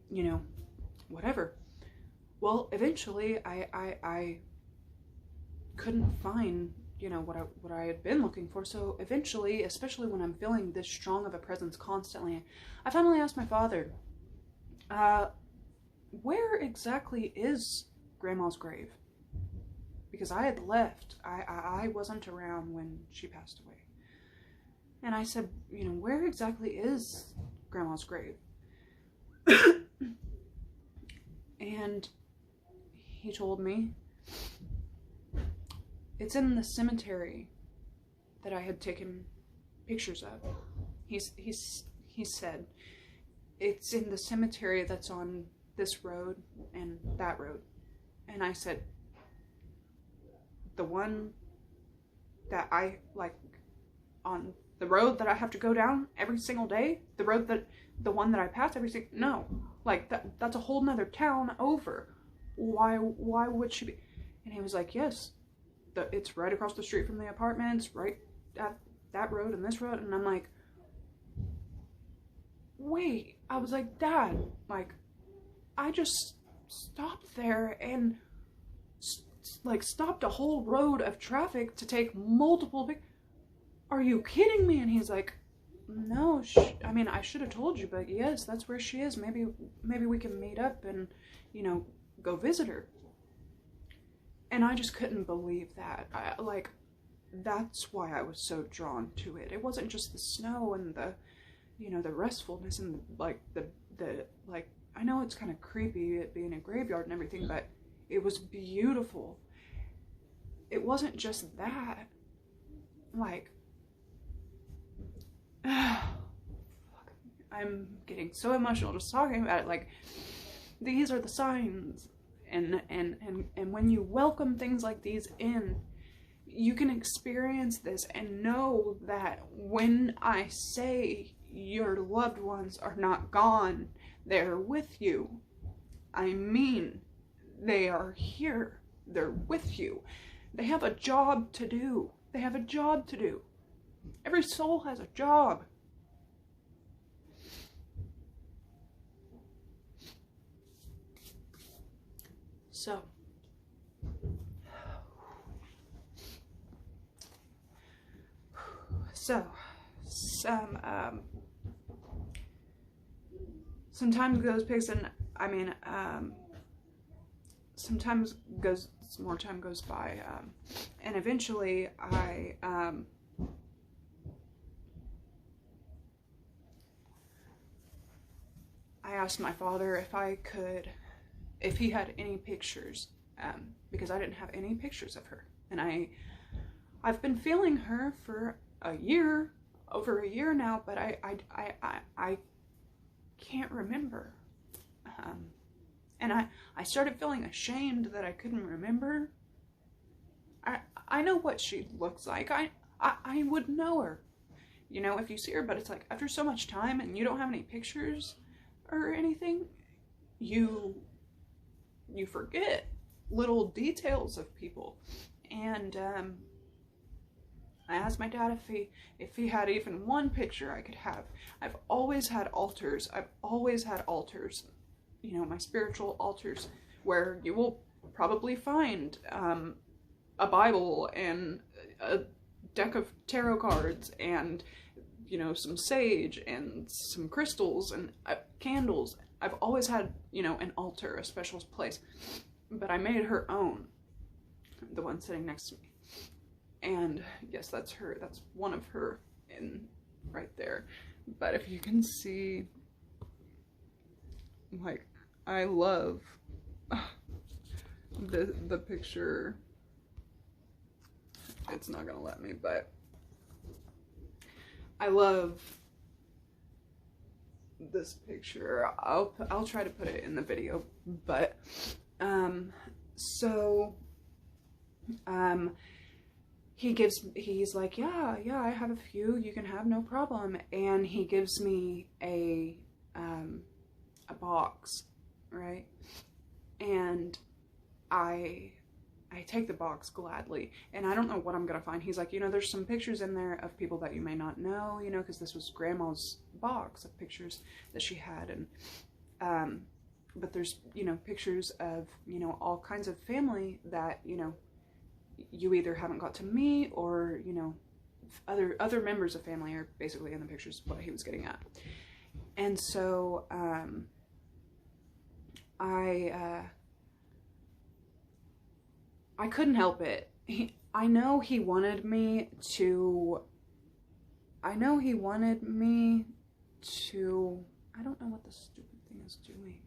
you know, whatever. Well, eventually I couldn't find, you know, what I had been looking for. So eventually, especially when I'm feeling this strong of a presence constantly, I finally asked my father, where exactly is Grandma's grave? Because I had left. I wasn't around when she passed away. And I said, you know, where exactly is Grandma's grave? And he told me, it's in the cemetery that I had taken pictures of. He said, it's in the cemetery that's on this road and that road. And I said, the one that I, like, on the road that I have to go down every single day? The one that I pass every single, no. Like, that's a whole nother town over. Why would she be? And he was like, yes, it's right across the street from the apartments, right at that road and this road. And I'm like, wait. I was like, Dad, like, I just stopped there and like stopped a whole road of traffic to take multiple are you kidding me? And he's like, no, I mean, I should have told you, but yes, that's where she is. Maybe we can meet up and, you know, go visit her. And I just couldn't believe that. That's why I was so drawn to it. It wasn't just the snow and the, you know, the restfulness and like the like, I know it's kind of creepy it being a graveyard and everything, but it was beautiful. It wasn't just that. Like, I'm getting so emotional just talking about it. Like, these are the signs, and when you welcome things like these in, you can experience this and know that when I say your loved ones are not gone, they're with you. I mean, they are here. They're with you. They have a job to do. They have a job to do. Every soul has a job. So, sometimes goes pigs, and I mean, sometimes more time goes by, and eventually I asked my father if he had any pictures, because I didn't have any pictures of her, and I've been feeling her for over a year now, but I can't remember, and I started feeling ashamed that I couldn't remember. I know what she looks like. I would know her, you know, if you see her, but it's like after so much time and you don't have any pictures or anything, you forget little details of people. And I asked my dad if he had even one picture I could have. I've always had altars. You know, my spiritual altars, where you will probably find a Bible and a deck of tarot cards and, you know, some sage and some crystals and candles. I've always had, you know, an altar, a special place, but I made her own, the one sitting next to me. And yes, that's her. That's one of her in right there. But if you can see, like, I love the picture. It's not gonna let me, but I love this picture. I'll try to put it in the video, but he's like, yeah, I have a few, you can have, no problem. And he gives me a box, right? And I take the box gladly, and I don't know what I'm gonna find. He's like, you know, there's some pictures in there of people that you may not know, you know, because this was grandma's box of pictures that she had. And but there's, you know, pictures of, you know, all kinds of family that, you know, you either haven't got to meet, or, you know, other members of family are basically in the pictures, what he was getting at. And so I couldn't help it. I know he wanted me to, I don't know what the stupid thing is doing.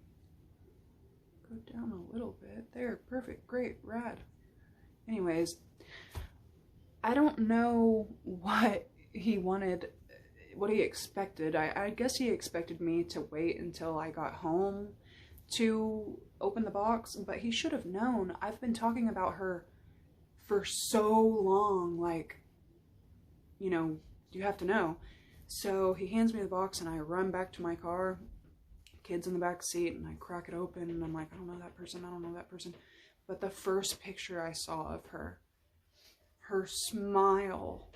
Go down a little bit. There, perfect, great, rad. Anyways, I don't know what he wanted, what he expected. I guess he expected me to wait until I got home to open the box, but he should have known. I've been talking about her for so long, like, you know, you have to know. So he hands me the box, and I run back to my car, kids in the back seat, and I crack it open, and I'm like, I don't know that person. But the first picture I saw of her smile,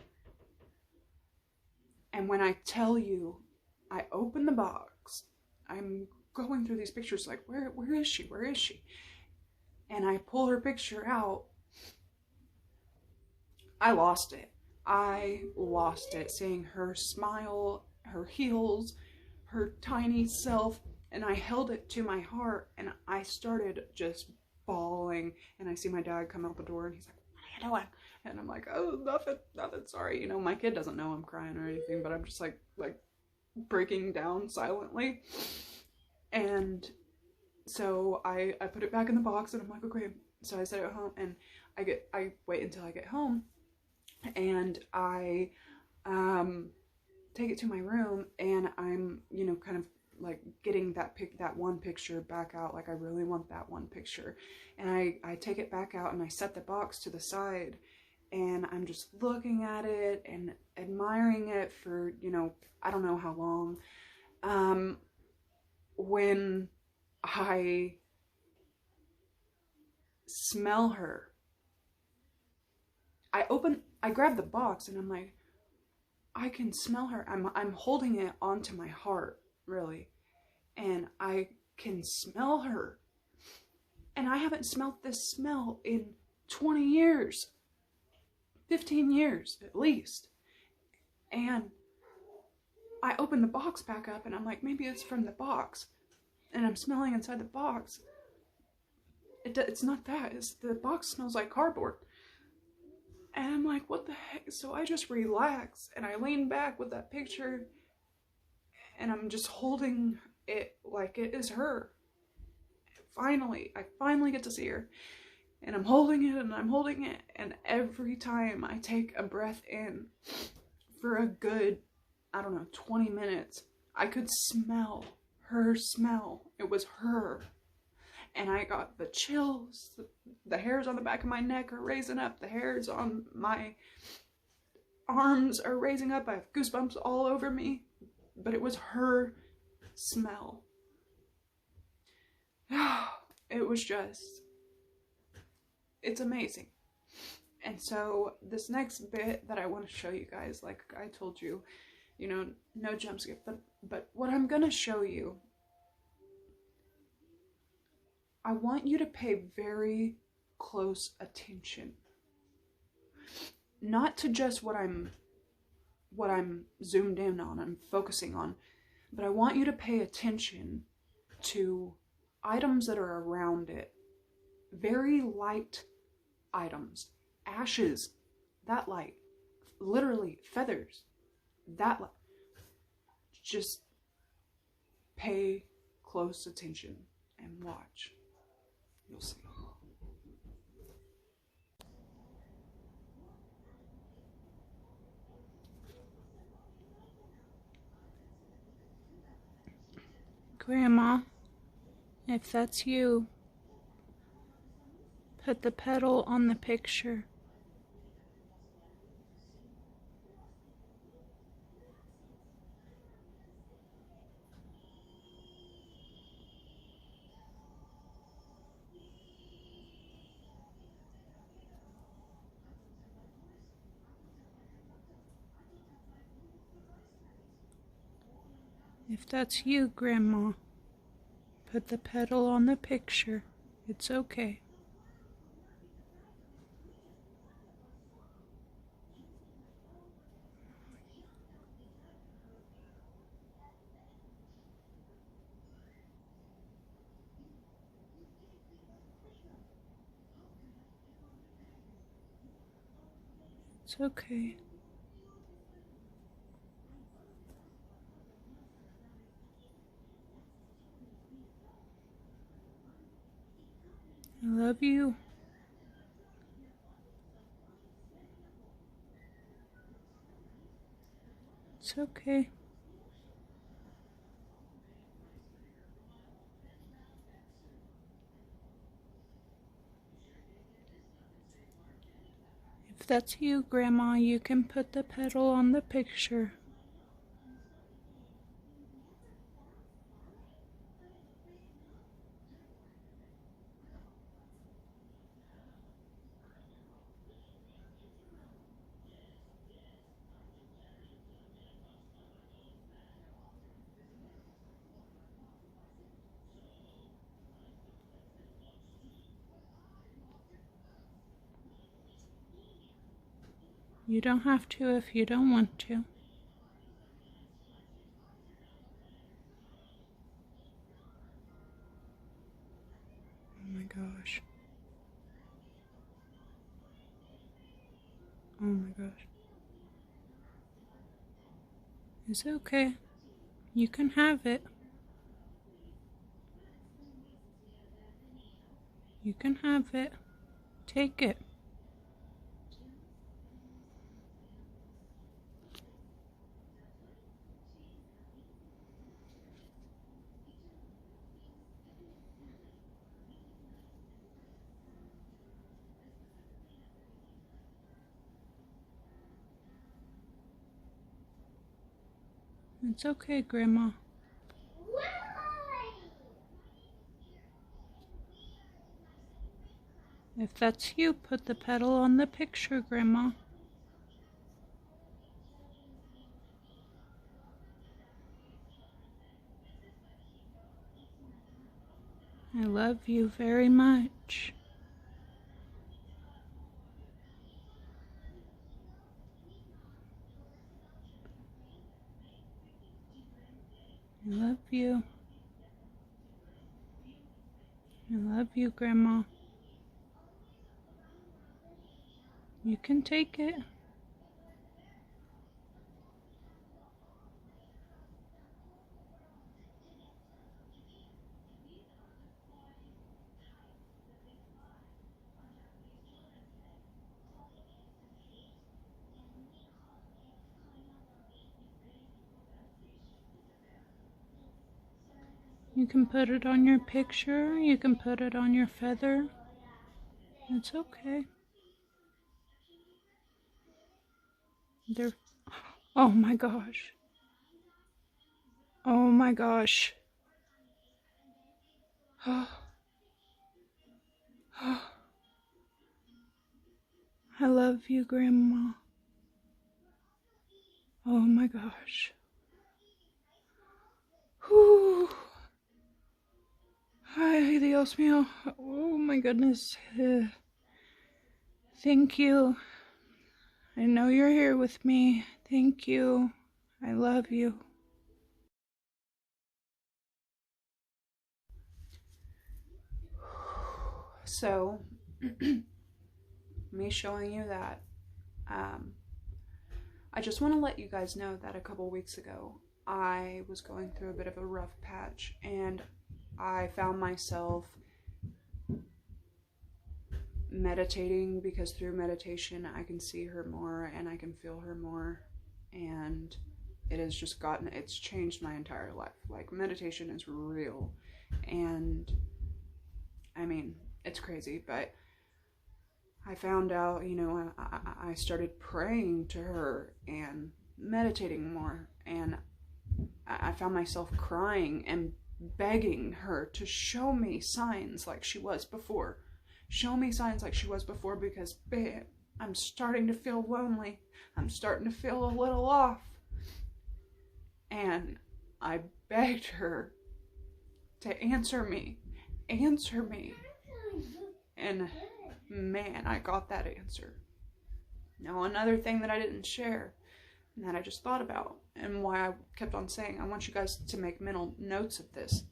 and when I tell you, I open the box, I'm going through these pictures like, where is she? And I pull her picture out. I lost it seeing her smile, her heels, her tiny self, and I held it to my heart, and I started just bawling. And I see my dad come out the door, and he's like, what are you doing? And I'm like, oh, nothing, sorry. You know, my kid doesn't know I'm crying or anything, but I'm just like breaking down silently. And so I put it back in the box, and I'm like, okay. So I set it home, and I wait until I get home, and I take it to my room, and I'm, you know, kind of like getting that one picture back out. Like, I really want that one picture. And I take it back out, and I set the box to the side, and I'm just looking at it and admiring it for, you know, I don't know how long. When I smell her, I grab the box, and I'm like, I can smell her. I'm holding it onto my heart, really, and I can smell her. And I haven't smelled this smell in 20 years, 15 years at least. And I open the box back up, and I'm like, maybe it's from the box. And I'm smelling inside the box. It's not that. The box smells like cardboard. And I'm like, what the heck? So I just relax, and I lean back with that picture, and I'm just holding it like it is her. I finally get to see her. And I'm holding it, and I'm holding it, and every time I take a breath in for a good, I don't know, 20 minutes, I could smell her smell. It was her. And I got the chills. The hairs on the back of my neck are raising up. The hairs on my arms are raising up. I have goosebumps all over me. But it was her smell. It was just, it's amazing. And so this next bit that I want to show you guys, like I told you, you know, no jump scare, but what I'm gonna show you, I want you to pay very close attention. Not to just what I'm zoomed in on, I'm focusing on, but I want you to pay attention to items that are around it. Very light items. Ashes, that light. Literally, feathers, that light. Just pay close attention and watch. You'll see. Grandma, if that's you, put the petal on the picture. If that's you, Grandma, put the pedal on the picture. It's okay. It's okay. I love you. It's okay. If that's you, Grandma, you can put the pedal on the picture. You don't have to if you don't want to. Oh my gosh. Oh my gosh. It's okay. You can have it. You can have it. Take it. It's okay, Grandma. If that's you, put the pedal on the picture, Grandma. I love you very much. I love you. I love you, Grandma. You can take it. You can put it on your picture. You can put it on your feather. It's okay. They're... Oh my gosh. Oh my gosh. I love you, Grandma. Oh my gosh. Whew. Ay, Dios mío. Oh my goodness. Thank you. I know you're here with me. Thank you. I love you. So, me showing you that, I just want to let you guys know that a couple weeks ago, I was going through a bit of a rough patch, and I found myself meditating, because through meditation I can see her more and I can feel her more, and it has just it's changed my entire life. Like, meditation is real, and I mean, it's crazy, but I found out, I started praying to her and meditating more, and I found myself crying and begging her to show me signs like she was before. Show me signs like she was before, because, babe, I'm starting to feel lonely. I'm starting to feel a little off. And I begged her to answer me. Answer me. And man, I got that answer. Now, another thing that I didn't share and that I just thought about, and why I kept on saying I want you guys to make mental notes of this,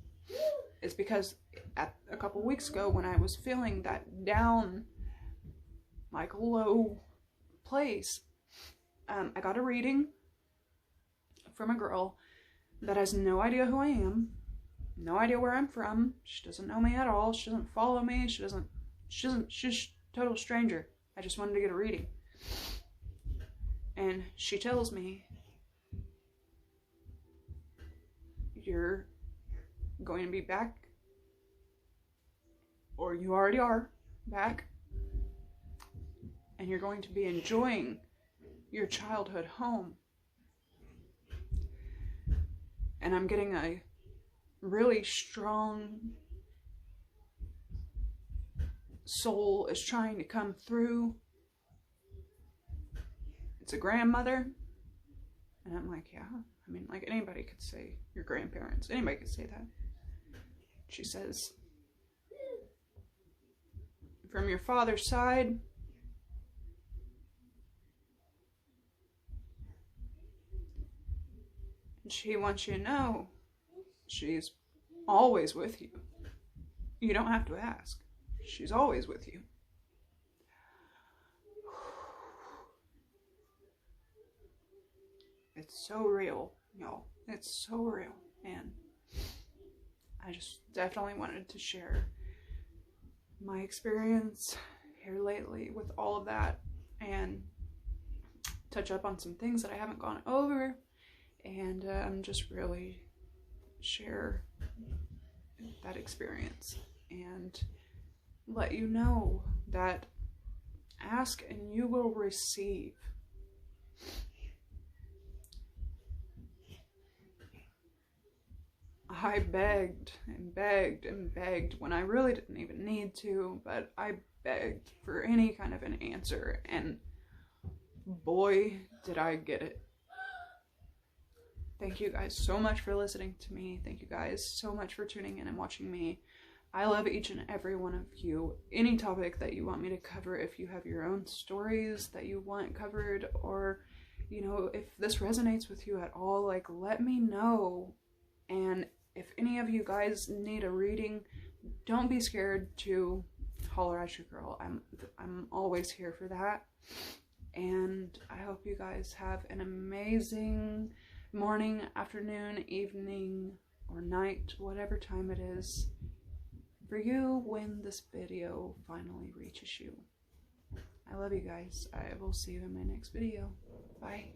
is because a couple weeks ago when I was feeling that down, like low place, I got a reading from a girl that has no idea who I am, no idea where I'm from. She doesn't know me at all. She doesn't follow me. She's a total stranger. I just wanted to get a reading. And she tells me, you're going to be back, or you already are back, and you're going to be enjoying your childhood home. And I'm getting a really strong soul is trying to come through. It's a grandmother. And I'm like, yeah, I mean, like anybody could say your grandparents. Anybody could say that. She says, from your father's side, she wants you to know she's always with you. You don't have to ask. She's always with you. It's so real, y'all. It's so real. And I just definitely wanted to share my experience here lately with all of that and touch up on some things that I haven't gone over, and just really share that experience and let you know that ask and you will receive. I begged and begged and begged when I really didn't even need to, but I begged for any kind of an answer, and boy, did I get it. Thank you guys so much for listening to me. Thank you guys so much for tuning in and watching me. I love each and every one of you. Any topic that you want me to cover, if you have your own stories that you want covered, or, you know, if this resonates with you at all, like, let me know. And if any of you guys need a reading, don't be scared to holler at your girl. I'm always here for that. And I hope you guys have an amazing morning, afternoon, evening, or night, whatever time it is for you when this video finally reaches you. I love you guys. I will see you in my next video. Bye.